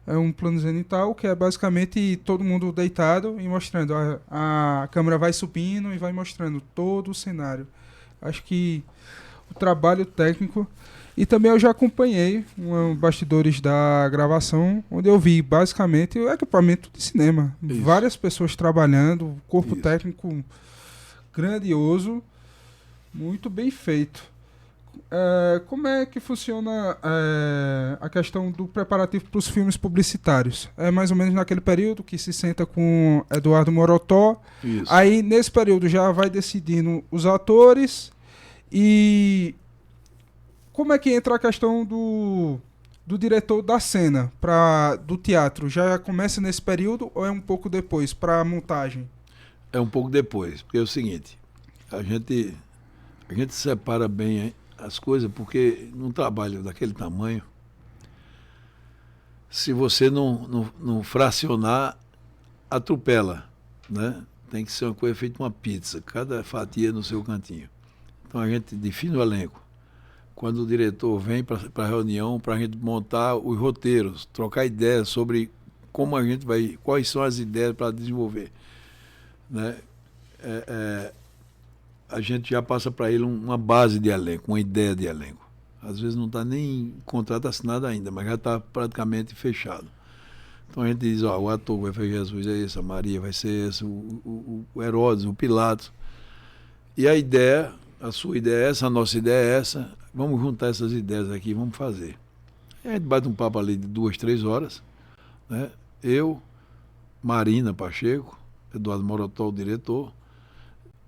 é um plano zenital, que é basicamente todo mundo deitado e mostrando. A câmera vai subindo e vai mostrando todo o cenário. Acho que o trabalho técnico... E também eu já acompanhei bastidores da gravação, onde eu vi basicamente o equipamento de cinema. Isso. Várias pessoas trabalhando, corpo Isso. técnico grandioso, muito bem feito. Como é que funciona a questão do preparativo para os filmes publicitários? É mais ou menos naquele período que se senta com Eduardo Morotó. Isso. Aí nesse período já vai decidindo os atores e... Como é que entra a questão do diretor da cena, do teatro? Já começa nesse período ou é um pouco depois, para a montagem? É um pouco depois, porque é o seguinte, a gente separa bem as coisas, porque num trabalho daquele tamanho, se você não fracionar, atropela, né? Tem que ser uma coisa feita uma pizza, cada fatia no seu cantinho. Então a gente define o elenco. Quando o diretor vem para a reunião, para a gente montar os roteiros, trocar ideias sobre como a gente vai, quais são as ideias para desenvolver, né? A gente já passa para ele uma base de elenco, uma ideia de elenco. Às vezes não está nem contrato assinado ainda, mas já está praticamente fechado. Então a gente diz, o ator vai fazer Jesus é esse, a Maria vai ser esse, o Herodes, o Pilatos. E a ideia, a sua ideia é essa, a nossa ideia é essa. Vamos juntar essas ideias aqui, vamos fazer. E a gente bate um papo ali de 2, 3 horas, né? Eu, Marina Pacheco, Eduardo Morotó, o diretor,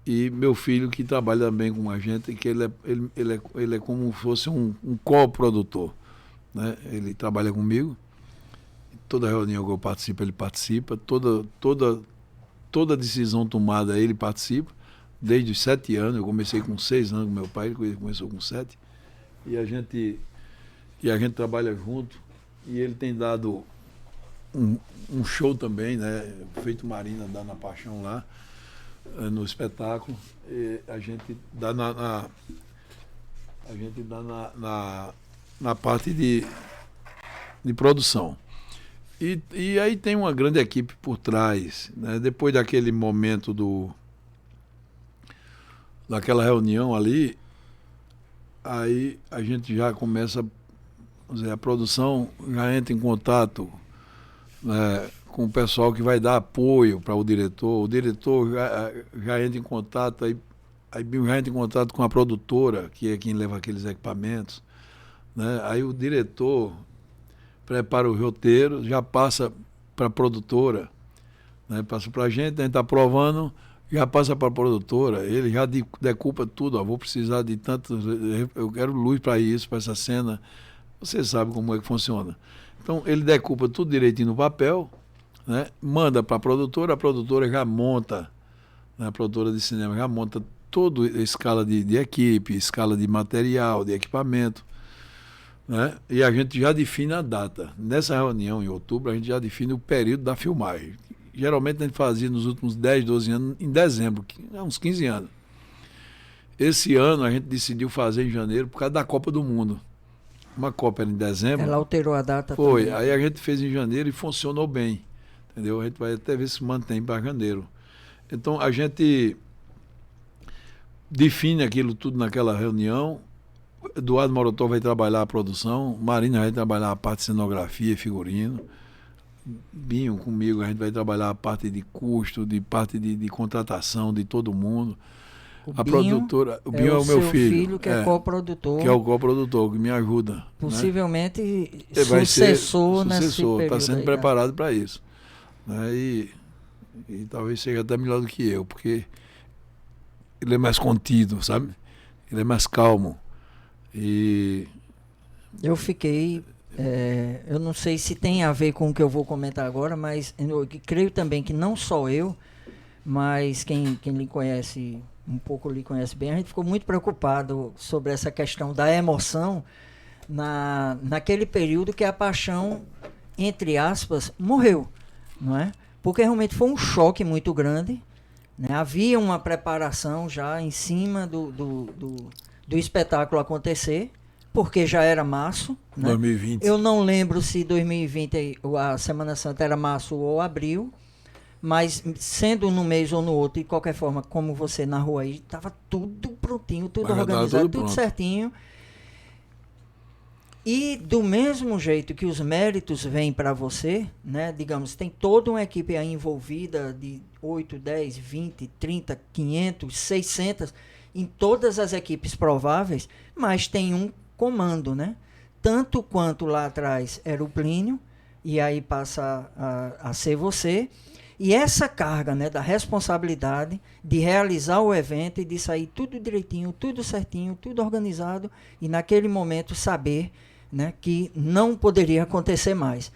e meu filho que trabalha também com a gente, que ele é como se fosse um coprodutor, né? Ele trabalha comigo, toda reunião que eu participo, ele participa, toda decisão tomada, ele participa, desde os 7 anos, eu comecei com 6 anos com meu pai, ele começou com 7, e a gente trabalha junto, e ele tem dado um show também, né? Feito Marina dá na Paixão lá, no espetáculo, e a gente dá na parte de produção. E aí tem uma grande equipe por trás, né? Depois daquele momento daquela reunião ali, aí a gente já começa, vamos dizer, a produção já entra em contato, né, com o pessoal que vai dar apoio para o diretor já entra em contato, aí já entra em contato com a produtora, que é quem leva aqueles equipamentos, né? Aí o diretor prepara o roteiro, já passa para a produtora, né? Passa para a gente está aprovando, já passa para a produtora, ele já decupa tudo, vou precisar de tanto, eu quero luz para isso, para essa cena, você sabe como é que funciona. Então ele decupa tudo direitinho no papel, né? Manda para a produtora já monta, né? A produtora de cinema já monta toda a escala de equipe, escala de material, de equipamento, né? E a gente já define a data. Nessa reunião em outubro a gente já define o período da filmagem. Geralmente a gente fazia nos últimos 10, 12 anos, em dezembro, há uns 15 anos. Esse ano a gente decidiu fazer em janeiro por causa da Copa do Mundo. Uma Copa era em dezembro. Ela alterou a data Foi, também. aí a gente fez em janeiro e funcionou bem. Entendeu? A gente vai até ver se mantém para janeiro. Então a gente define aquilo tudo naquela reunião. Eduardo Morotó vai trabalhar a produção, Marina vai trabalhar a parte de cenografia e figurino. Binho comigo, a gente vai trabalhar a parte de custo, de parte de contratação de todo mundo. A produtora, o Binho é o meu filho, que é coprodutor. Que é o coprodutor, que me ajuda. Possivelmente, né? Vai sucessor nesse sucessor, período. Está sendo preparado para isso. Né? E talvez seja até melhor do que eu, porque ele é mais contido, sabe? Ele é mais calmo. E eu fiquei... eu não sei se tem a ver com o que eu vou comentar agora, mas eu creio também que não só eu, mas quem lhe conhece um pouco, lhe conhece bem, a gente ficou muito preocupado sobre essa questão da emoção naquele período que a Paixão, entre aspas, morreu, não é? Porque realmente foi um choque muito grande, né? Havia uma preparação já em cima do espetáculo acontecer, porque já era março, né? 2020. Eu não lembro se 2020 a Semana Santa era março ou abril, mas sendo num mês ou no outro, de qualquer forma, como você narrou aí, estava tudo prontinho, tudo organizado, tudo certinho. E do mesmo jeito que os méritos vêm para você, né? Digamos, tem toda uma equipe aí envolvida de 8, 10, 20, 30, 500, 600, em todas as equipes prováveis, mas tem um comando, né? Tanto quanto lá atrás era o Plínio, e aí passa a ser você. E essa carga, né, da responsabilidade de realizar o evento e de sair tudo direitinho, tudo certinho, tudo organizado, e naquele momento saber, né, que não poderia acontecer mais.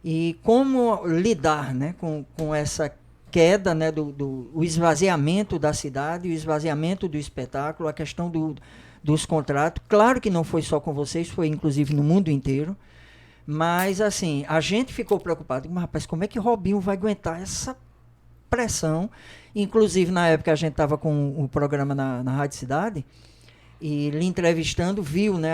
E como lidar, né, com essa queda, né, o esvaziamento da cidade, o esvaziamento do espetáculo, a questão dos contratos. Claro que não foi só com vocês, foi inclusive no mundo inteiro. Mas, assim, a gente ficou preocupado. Mas, rapaz, como é que Robinho vai aguentar essa pressão? Inclusive, na época, a gente estava com o programa na Rádio Cidade, e lhe entrevistando, viu, né,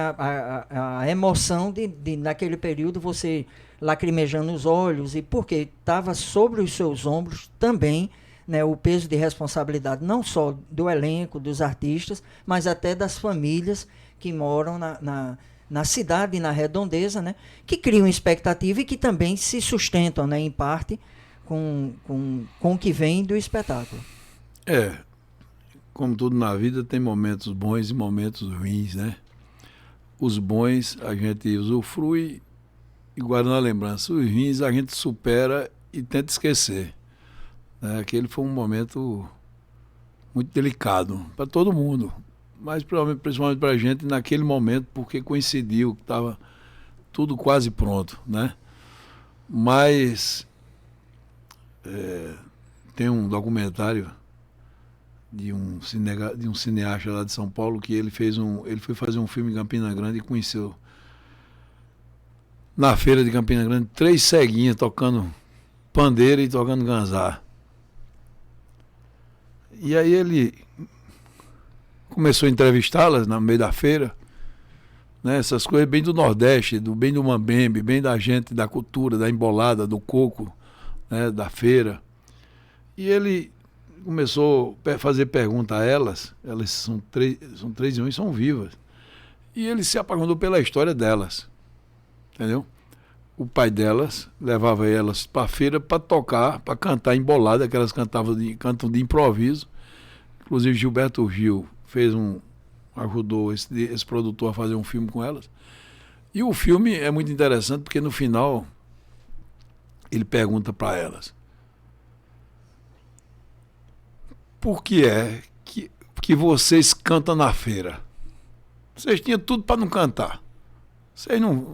a emoção de, naquele período, você lacrimejando os olhos, e porque estava sobre os seus ombros também, né, o peso de responsabilidade, não só do elenco, dos artistas, mas até das famílias que moram na cidade e na redondeza, né, que criam expectativa e que também se sustentam, né, em parte com o que vem do espetáculo. Como tudo na vida, tem momentos bons e momentos ruins, né? Os bons a gente usufrui e guarda na lembrança. Os ruins a gente supera e tenta esquecer. Né? Aquele foi um momento muito delicado para todo mundo, mas principalmente para a gente naquele momento, porque coincidiu que estava tudo quase pronto, né? Mas tem um documentário de um cineasta lá de São Paulo que ele foi fazer um filme em Campina Grande e conheceu na feira de Campina Grande 3 ceguinhas tocando pandeiro e tocando ganzá. E aí ele começou a entrevistá-las no meio da feira, né, essas coisas bem do Nordeste, bem do mambembe, bem da gente, da cultura, da embolada, do coco, né, da feira. E ele começou a fazer pergunta a elas são três e são vivas. E ele se apaixonou pela história delas, entendeu? O pai delas levava elas para a feira para tocar, para cantar embolada, que elas cantam de improviso. Inclusive Gilberto Gil ajudou esse produtor a fazer um filme com elas. E o filme é muito interessante porque no final ele pergunta para elas: por que é que vocês cantam na feira? Vocês tinham tudo para não cantar.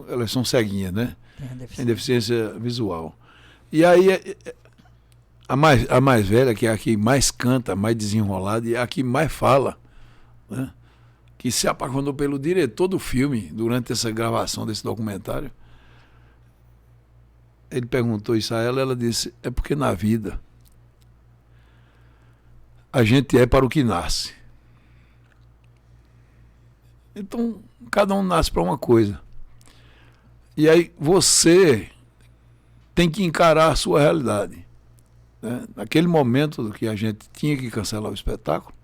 Elas são ceguinhas, né? Tem deficiência visual. E aí a mais velha, que é a que mais canta, mais desenrolada, e a que mais fala, né? Que se apaixonou pelo diretor do filme durante essa gravação desse documentário. Ele perguntou isso a ela disse: é porque na vida a gente é para o que nasce. Então, cada um nasce para uma coisa. E aí você tem que encarar a sua realidade. Né? Naquele momento que a gente tinha que cancelar o espetáculo,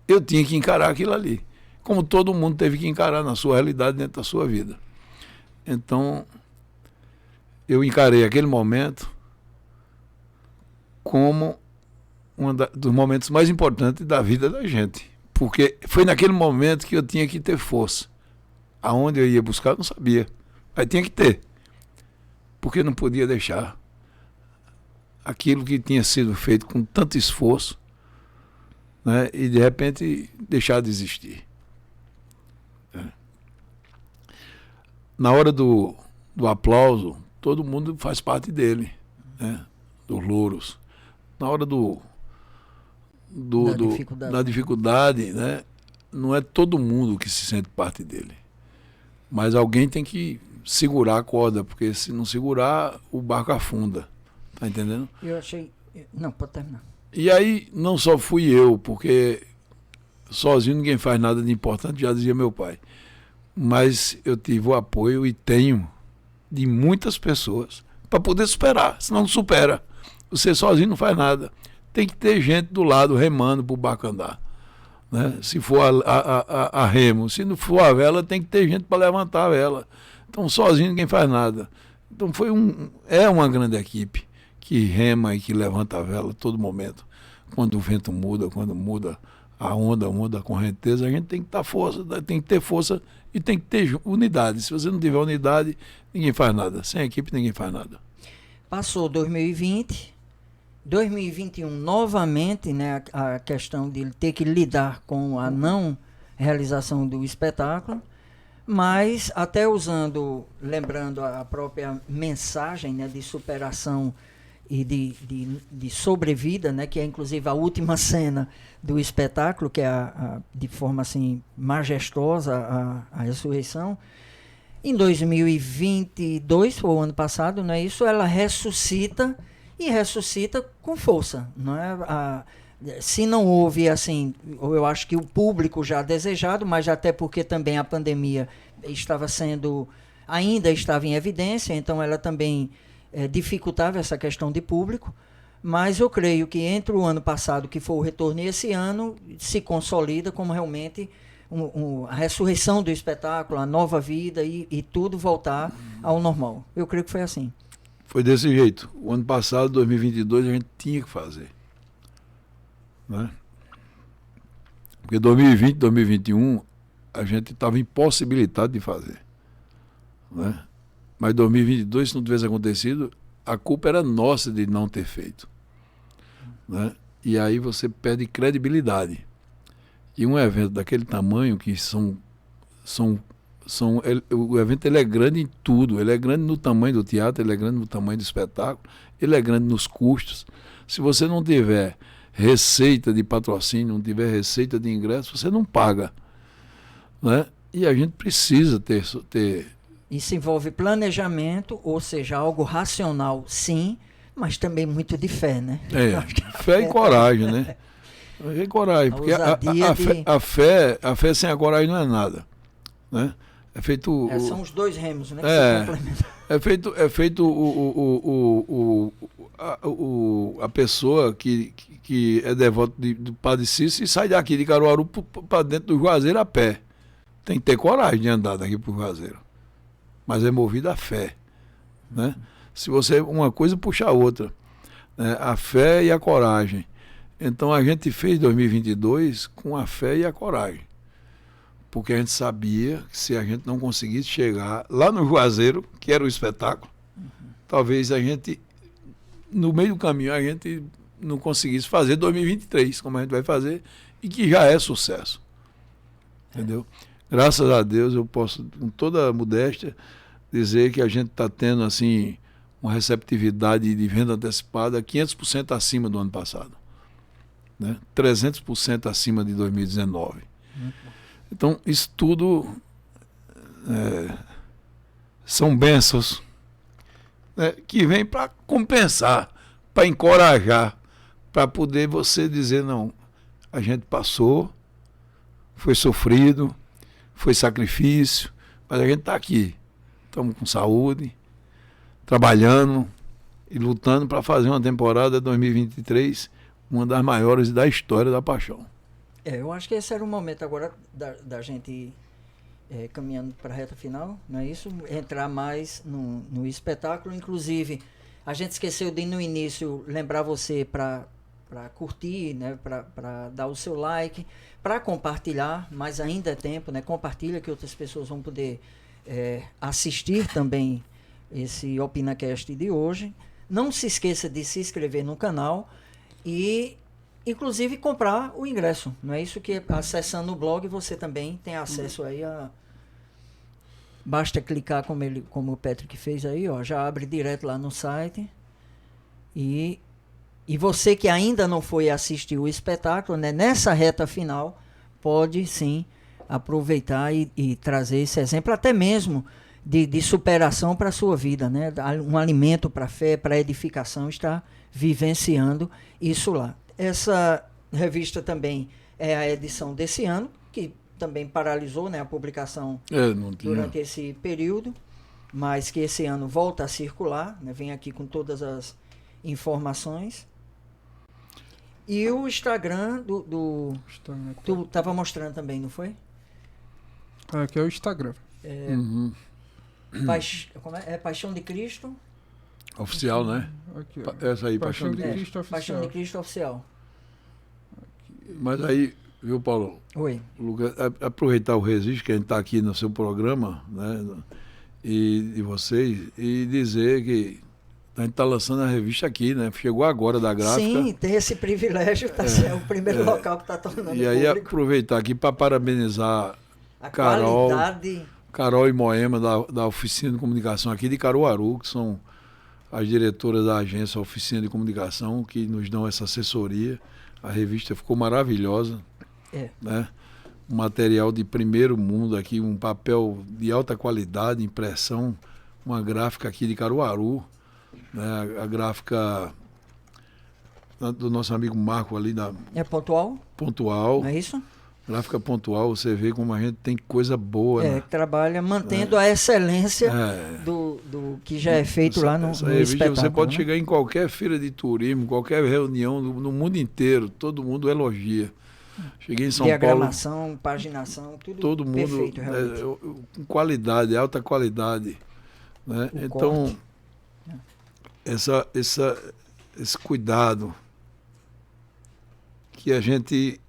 eu tinha que encarar aquilo ali. Como todo mundo teve que encarar na sua realidade dentro da sua vida. Então, eu encarei aquele momento como dos momentos mais importantes da vida da gente. Porque foi naquele momento que eu tinha que ter força. Aonde eu ia buscar, eu não sabia. Mas tinha que ter. Porque não podia deixar aquilo que tinha sido feito com tanto esforço, né, e de repente deixar de existir. Na hora do aplauso, todo mundo faz parte dele, né, dos louros. Na hora da dificuldade, né, não é todo mundo que se sente parte dele. Mas alguém tem que segurar a corda, porque se não segurar, o barco afunda. Tá entendendo? Eu achei... Não, pode terminar. E aí, não só fui eu, porque sozinho ninguém faz nada de importante, já dizia meu pai. mas eu tive o apoio e tenho de muitas pessoas para poder superar, senão não supera. Você sozinho não faz nada. Tem que ter gente do lado remando para o barco andar. Né? Se for a remo, se não for a vela, tem que ter gente para levantar a vela. Então, sozinho ninguém faz nada. Então, é uma grande equipe que rema e que levanta a vela a todo momento. Quando o vento muda, quando muda a onda, muda a correnteza, a gente tem que ter força e tem que ter unidade. Se você não tiver unidade, ninguém faz nada. Sem equipe, ninguém faz nada. Passou 2020, 2021 novamente, né, a questão de ter que lidar com a não realização do espetáculo, mas até lembrando a própria mensagem, né, de superação e de sobrevida, né, que é inclusive a última cena do espetáculo, que é de forma assim majestosa a ressurreição. Em 2022, foi o ano passado, não é isso? Ela ressuscita e ressuscita com força, não é? Se não houve assim, eu acho que o público já desejado, mas até porque também a pandemia ainda estava em evidência, então ela também dificultava essa questão de público, mas eu creio que entre o ano passado, que foi o retorno, e esse ano se consolida como realmente a ressurreição do espetáculo, a nova vida e tudo voltar ao normal. Eu creio que foi assim. Foi desse jeito. O ano passado, 2022, a gente tinha que fazer. Né? Porque 2020, 2021, a gente estava impossibilitado de fazer. Né? Mas 2022, se não tivesse acontecido, a culpa era nossa de não ter feito. Né? E aí você perde credibilidade. E um evento daquele tamanho, que o evento ele é grande em tudo. Ele é grande no tamanho do teatro, ele é grande no tamanho do espetáculo, ele é grande nos custos. Se você não tiver receita de patrocínio, não tiver receita de ingresso, você não paga. Né? E a gente precisa ter... Isso envolve planejamento, ou seja, algo racional, sim, mas também muito de fé, né? Fé e coragem, né? Fé e coragem, porque a fé sem a coragem não é nada. Né? É feito... são os dois remos, né? Que se complementam. É feito a pessoa que é devoto do Padre Cícero e sai daqui de Caruaru para dentro do Juazeiro a pé. Tem que ter coragem de andar daqui para o Juazeiro. Mas é movido a fé. Né? Se você... Uma coisa puxa a outra. Né? A fé e a coragem. Então a gente fez 2022 com a fé e a coragem. Porque a gente sabia que se a gente não conseguisse chegar lá no Juazeiro, que era o espetáculo, talvez a gente, no meio do caminho, a gente não conseguisse fazer 2023, como a gente vai fazer, e que já é sucesso. Entendeu? Graças a Deus, eu posso, com toda a modéstia, dizer que a gente está tendo assim, uma receptividade de venda antecipada 500% acima do ano passado. Né? 300% acima de 2019. Então, isso tudo são bênçãos, né, que vêm para compensar, para encorajar, para poder você dizer, não, a gente passou, foi sofrido, foi sacrifício, mas a gente está aqui, estamos com saúde, trabalhando e lutando para fazer uma temporada 2023, uma das maiores da história da Paixão. Eu acho que esse era o momento agora da gente caminhando para a reta final, não é isso? Entrar mais no espetáculo. Inclusive, a gente esqueceu de no início lembrar você para curtir, né? Para dar o seu like, para compartilhar, mas ainda é tempo, né? Compartilha que outras pessoas vão poder assistir também esse OpinaCast de hoje. Não se esqueça de se inscrever no canal e inclusive comprar o ingresso, não é isso? Que acessando o blog você também tem acesso aí a... Basta clicar como o Patrick fez aí, ó, já abre direto lá no site. E você que ainda não foi assistir o espetáculo, né, nessa reta final, pode sim aproveitar e trazer esse exemplo, até mesmo de superação para a sua vida, né? Um alimento para a fé, para a edificação, está vivenciando isso lá. Essa revista também é a edição desse ano, que também paralisou, né, a publicação Não tinha. durante esse período, mas que esse ano volta a circular, né, vem aqui com todas as informações. E o Instagram tu estava mostrando também, não foi? Aqui é o Instagram. Uhum. Como é? É Paixão de Cristo? Oficial, né? Aqui, ó. Essa aí, Paixão de de Cristo. Cristo Paixão de Oficial. Cristo Oficial. Mas aí, viu, Paulo? Oi. Lucas, aproveitar o registro que a gente está aqui no seu programa, né? E vocês, e dizer que a gente está lançando a revista aqui, né? Chegou agora da gráfica. Sim, tem esse privilégio, é o primeiro local que está tornando E aí público. aproveitar aqui para parabenizar A Carol, qualidade. Carol e Moema da Oficina de Comunicação aqui de Caruaru, que são as diretoras da agência Oficina de Comunicação, que nos dão essa assessoria. A revista ficou maravilhosa, né? Um material de primeiro mundo aqui, um papel de alta qualidade, impressão, uma gráfica aqui de Caruaru, né? A gráfica do nosso amigo Marco ali da É pontual? Pontual. Não é isso? Gráfica Pontual, você vê como a gente tem coisa boa. É, né? que trabalha mantendo a excelência do que já é feito lá no revista, espetáculo. você pode né? chegar em qualquer feira de turismo, qualquer reunião no mundo inteiro, todo mundo elogia. Cheguei em São Paulo, Diagramação, paginação, tudo todo mundo perfeito, realmente. com qualidade, alta qualidade. Né? O Então, corte. esse cuidado que a gente,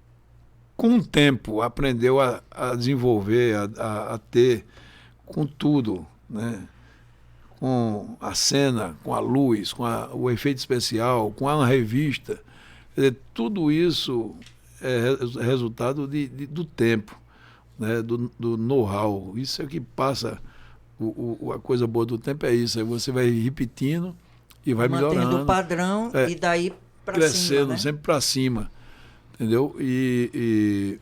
com o tempo, aprendeu a desenvolver, a ter com tudo, né? Com a cena, com a luz, com o efeito especial, com a revista. Quer dizer, tudo isso é resultado do tempo, né? Do know-how. Isso é o que passa, a coisa boa do tempo é isso. Aí você vai repetindo e vai melhorando. Mantendo o padrão e daí para cima. Crescendo, né? sempre para cima. Entendeu? E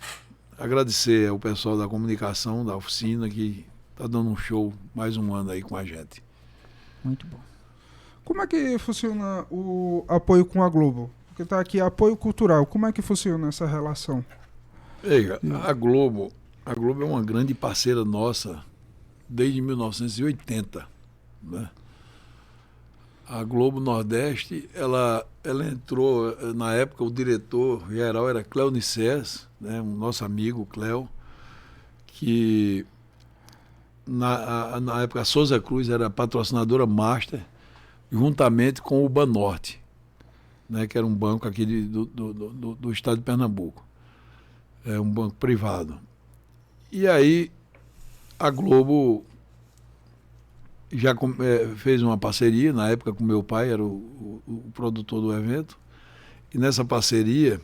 agradecer ao pessoal da comunicação, da oficina, que está dando um show mais um ano aí com a gente. Muito bom. Como é que funciona o apoio com a Globo? Porque está aqui apoio cultural. Como é que funciona essa relação? Veja, a Globo é uma grande parceira nossa desde 1980. Né? A Globo Nordeste, ela entrou, na época o diretor geral era Cléo Nicés, né, um nosso amigo Cléo, que na época a Souza Cruz era a patrocinadora master, juntamente com o Banorte, né, que era um banco aqui do estado de Pernambuco, um banco privado. E aí a Globo já fez uma parceria, na época com meu pai, era o produtor do evento, e nessa parceria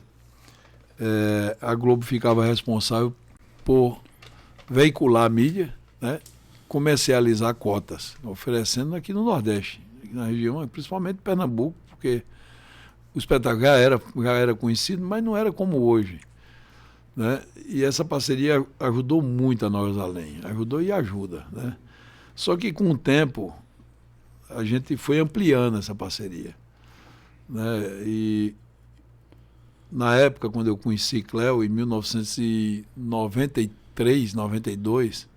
a Globo ficava responsável por veicular a mídia, né, comercializar cotas, oferecendo aqui no Nordeste, aqui na região, principalmente Pernambuco, porque o espetáculo já era conhecido, mas não era como hoje. Né? E essa parceria ajudou muito a Nós Além, ajudou e ajuda, né? Só que com o tempo a gente foi ampliando essa parceria, né? E na época, quando eu conheci Cléo, em 1993, 92,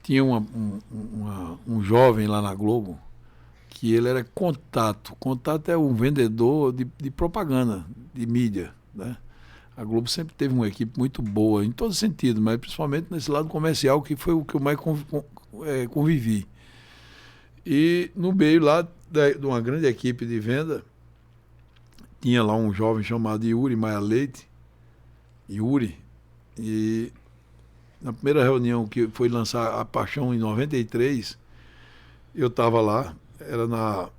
tinha um jovem lá na Globo que ele era contato. Contato é um vendedor de propaganda, de mídia, né? A Globo sempre teve uma equipe muito boa, em todo sentido, mas principalmente nesse lado comercial, que foi o que eu mais convivi. E no meio lá de uma grande equipe de venda, tinha lá um jovem chamado Yuri Maia Leite, e na primeira reunião que foi lançar a Paixão em 93, eu estava lá, era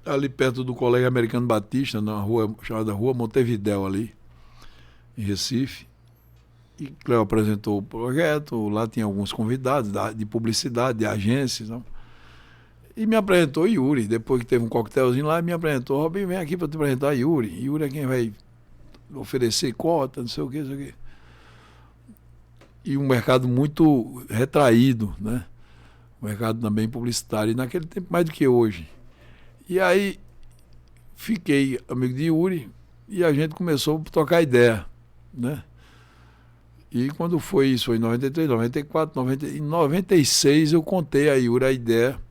ali perto do Colégio Americano Batista, na rua chamada Rua Montevidéu, ali, em Recife. E Cléo apresentou o projeto, lá tinha alguns convidados de publicidade, de agências. Não? E me apresentou Yuri, depois que teve um coquetelzinho lá, me apresentou, Robinho, vem aqui para te apresentar Yuri. Yuri é quem vai oferecer cota, não sei o quê. E um mercado muito retraído, né? Um mercado também publicitário, e naquele tempo mais do que hoje. E aí fiquei amigo de Yuri e a gente começou a trocar ideia, né? E quando foi isso, foi em 93, 94, 90, em 96 eu contei a Yuri a ideia,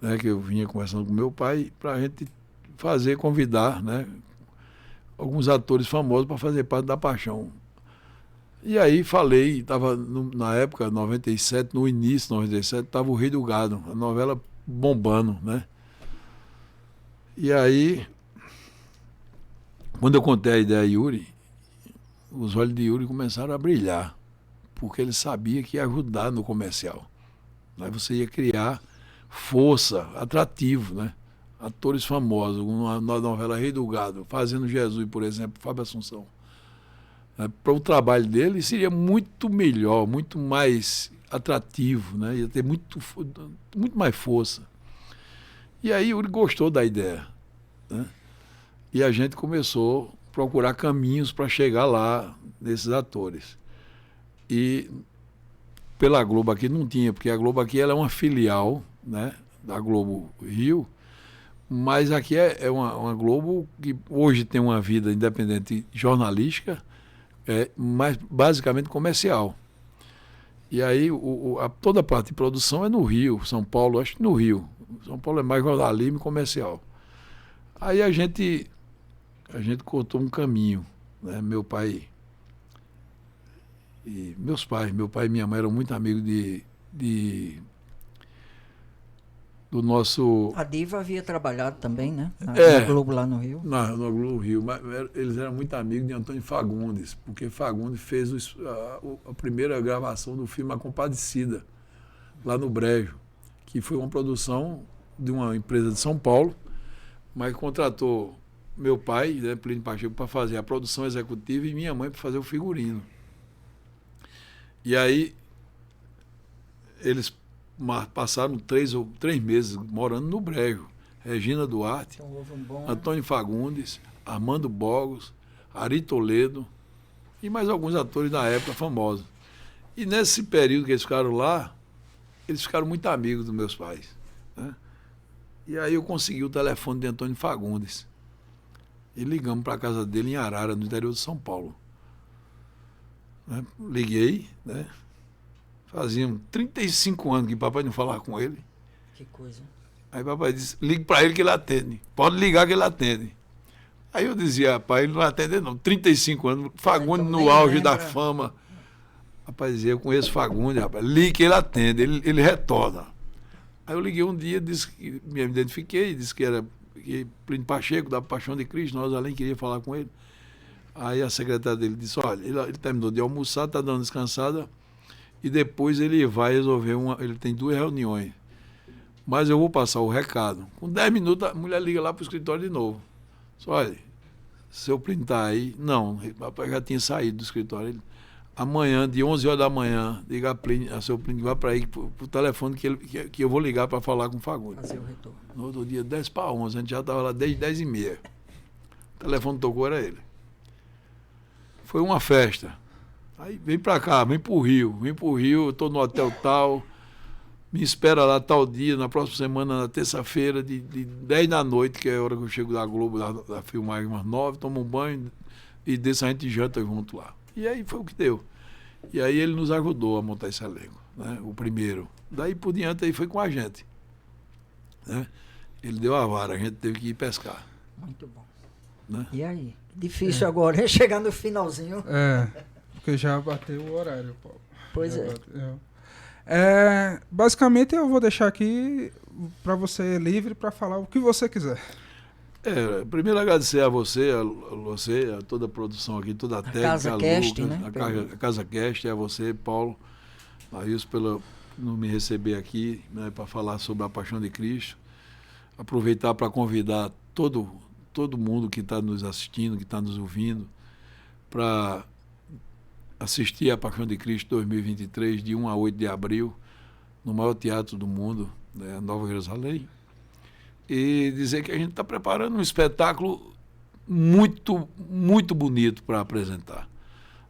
né, que eu vinha conversando com meu pai, para a gente convidar, né, alguns atores famosos para fazer parte da Paixão. E aí falei, estava na época, 97, no início de 97, estava o Rei do Gado, a novela bombando, né? E aí, quando eu contei a ideia a Yuri, os olhos de Yuri começaram a brilhar, porque ele sabia que ia ajudar no comercial. Aí você ia criar força, atrativo, né? Atores famosos, na novela Rei do Gado, fazendo Jesus, por exemplo, Fábio Assunção. Para o trabalho dele seria muito melhor, muito mais atrativo, né? Ia ter muito mais força. E aí Yuri gostou da ideia, né? E a gente começou a procurar caminhos para chegar lá nesses atores. E pela Globo aqui não tinha, porque a Globo aqui ela é uma filial, né, da Globo Rio, mas aqui é uma Globo que hoje tem uma vida independente jornalística, mas basicamente comercial. E aí toda a parte de produção é no Rio, São Paulo, acho que no Rio. São Paulo é mais jornalismo e comercial. Aí a gente cortou um caminho, né? Meu pai e meus pais, meu pai e minha mãe eram muito amigos do nosso... A Diva havia trabalhado também, né? Na Globo lá no Rio. No Globo Rio, mas eles eram muito amigos de Antônio Fagundes, porque Fagundes fez a primeira gravação do filme A Compadecida, lá no Brejo, que foi uma produção de uma empresa de São Paulo, mas contratou meu pai, né, Plínio Pacheco, para fazer a produção executiva e minha mãe para fazer o figurino. E aí eles passaram 3 meses morando no Brejo. Regina Duarte, Então, Antônio Fagundes, Armando Bogos, Ari Toledo e mais alguns atores da época famosos. E nesse período que eles ficaram lá, eles ficaram muito amigos dos meus pais, né? E aí eu consegui o telefone de Antônio Fagundes. E ligamos para a casa dele em Arara, no interior de São Paulo. Né? Liguei, né? Faziam 35 anos que papai não falava com ele. Que coisa. Aí papai disse, ligue para ele que ele atende. Pode ligar que ele atende. Aí eu dizia, pai, ele não atende não. 35 anos, Fagundes então no auge lembra. da fama. Rapaz, dizia, eu conheço Fagundes, rapaz. Ligue que ele atende, ele retorna. Aí eu liguei um dia, me identifiquei, disse que era Plínio Pacheco, da Paixão de Cristo, nós além queria falar com ele. Aí a secretária dele disse, olha, ele terminou de almoçar, está dando descansada, e depois ele vai resolver ele tem 2 reuniões. Mas eu vou passar o recado. Com 10 minutos, a mulher liga lá para o escritório de novo. Diz, olha, seu Plínio está aí? Não, o papai já tinha saído do escritório. Ele, amanhã, de 11 horas da manhã, liga a seu Plínio, vai para aí, para o telefone que eu vou ligar para falar com o Fagundes. Fazer o retorno. No outro dia, 10 para 11, a gente já estava lá desde 10h30. O telefone tocou, era ele. Foi uma festa. Aí, vem para cá, vem para o Rio, eu estou no hotel tal, me espera lá tal dia, na próxima semana, na terça-feira, de 10 da noite, que é a hora que eu chego da Globo, da filmagem, umas 9, tomo um banho e desse a gente janta junto lá. E aí foi o que deu. E aí ele nos ajudou a montar esse elenco, né? O primeiro. Daí por diante aí foi com a gente, né? Ele deu a vara, a gente teve que ir pescar. Muito bom. Né? E aí? Difícil agora, hein? Chegar no finalzinho. Porque já bateu o horário, Paulo. Pois Já é. bateu. Basicamente eu vou deixar aqui para você livre para falar o que você quiser. Primeiro agradecer a você, a toda a produção aqui, toda a técnica, Casa a Cast, Lucas, né? a Casa Cast, a você, Paulo, a isso por me receber aqui, né, para falar sobre a Paixão de Cristo. Aproveitar para convidar todo mundo que está nos assistindo, que está nos ouvindo, para assistir a Paixão de Cristo 2023, de 1 a 8 de abril, no maior teatro do mundo, né, Nova Jerusalém. E dizer que a gente está preparando um espetáculo muito, muito bonito para apresentar,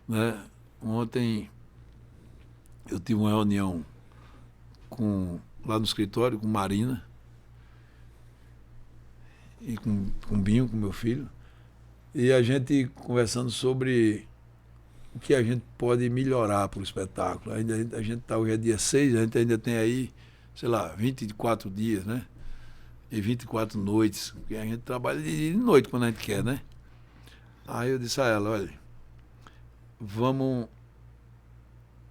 né? Ontem eu tive uma reunião lá no escritório com Marina e com Binho, com meu filho, e a gente conversando sobre o que a gente pode melhorar para o espetáculo. A gente está hoje é dia 6, a gente ainda tem aí, sei lá, 24 dias, né? E 24 noites, porque a gente trabalha de dia e de noite quando a gente quer, né? Aí eu disse a ela, olha,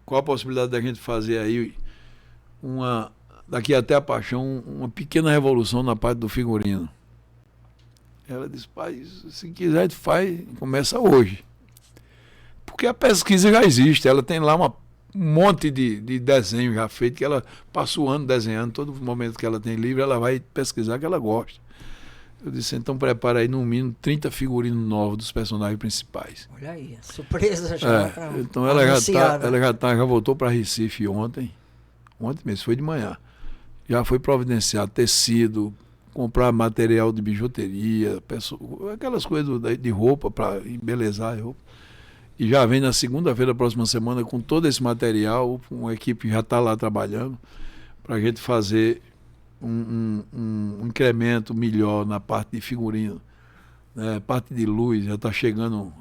qual a possibilidade da gente fazer aí daqui até a Paixão, uma pequena revolução na parte do figurino? Ela disse, pai, se quiser a gente faz, começa hoje. Porque a pesquisa já existe, ela tem lá um monte de desenho já feito, que ela passa o ano desenhando, todo momento que ela tem livre, ela vai pesquisar que ela gosta. Eu disse, então prepara aí no mínimo 30 figurinos novos dos personagens principais. Olha aí, surpresa já. Então ela já voltou para Recife ontem mesmo, foi de manhã. Já foi providenciar tecido, comprar material de bijuteria, aquelas coisas de roupa para embelezar a roupa. E já vem na segunda-feira da próxima semana com todo esse material, uma equipe já está lá trabalhando para a gente fazer um incremento melhor na parte de figurino, né? Parte de luz, já está chegando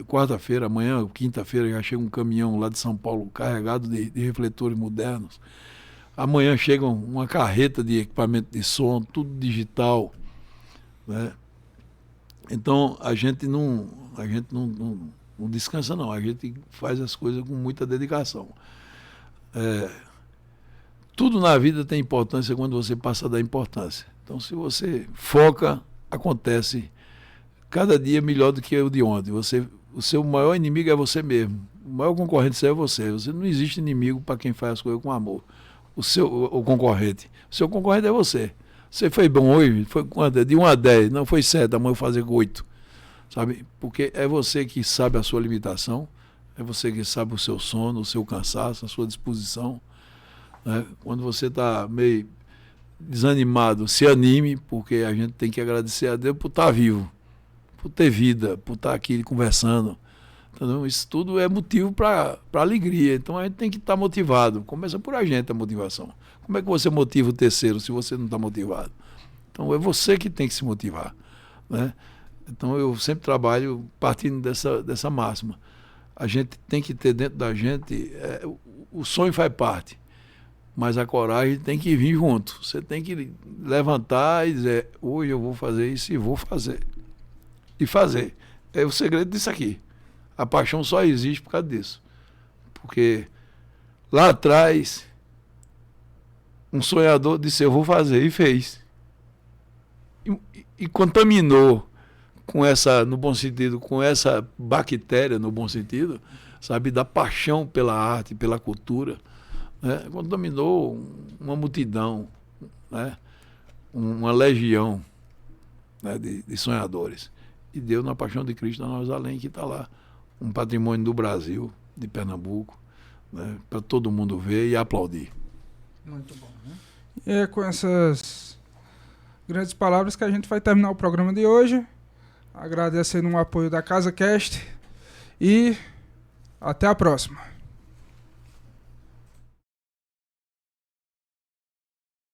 quarta-feira, amanhã, quinta-feira, já chega um caminhão lá de São Paulo carregado de refletores modernos. Amanhã chega uma carreta de equipamento de som, tudo digital, né? Então a gente não descansa não, a gente faz as coisas com muita dedicação. Tudo na vida tem importância quando você passa a dar importância. Então se você foca, acontece cada dia melhor do que o de ontem. O seu maior inimigo é você mesmo, o maior concorrente seu é você. Não existe inimigo para quem faz as coisas com amor. O concorrente é você. Você foi bom hoje, foi quanto? De 1 a 10, não foi 7, amanhã eu vou fazer 8. Sabe? Porque é você que sabe a sua limitação, é você que sabe o seu sono, o seu cansaço, a sua disposição, né? Quando você está meio desanimado, se anime, porque a gente tem que agradecer a Deus por estar vivo, por ter vida, por estar aqui conversando. Entendeu? Isso tudo é motivo para alegria. Então a gente tem que estar motivado. Começa por a gente a motivação. Como é que você motiva o terceiro se você não está motivado? Então é você que tem que se motivar, né? Então eu sempre trabalho partindo dessa máxima. A gente tem que ter dentro da gente, o sonho faz parte, mas a coragem tem que vir junto. Você tem que levantar e dizer, hoje eu vou fazer isso e vou fazer. E fazer. É o segredo disso aqui. A paixão só existe por causa disso. Porque lá atrás, um sonhador disse, eu vou fazer, e fez. E contaminou com essa, no bom sentido, com essa bactéria, no bom sentido, sabe, da paixão pela arte, pela cultura, né? Contaminou uma multidão, né? Uma legião, né? de sonhadores. E deu na Paixão de Cristo, na Nós Além, que está lá. Um patrimônio do Brasil, de Pernambuco, né? Para todo mundo ver e aplaudir. Muito bom, né? E é com essas grandes palavras que a gente vai terminar o programa de hoje. Agradecendo o apoio da Casa Cast e até a próxima.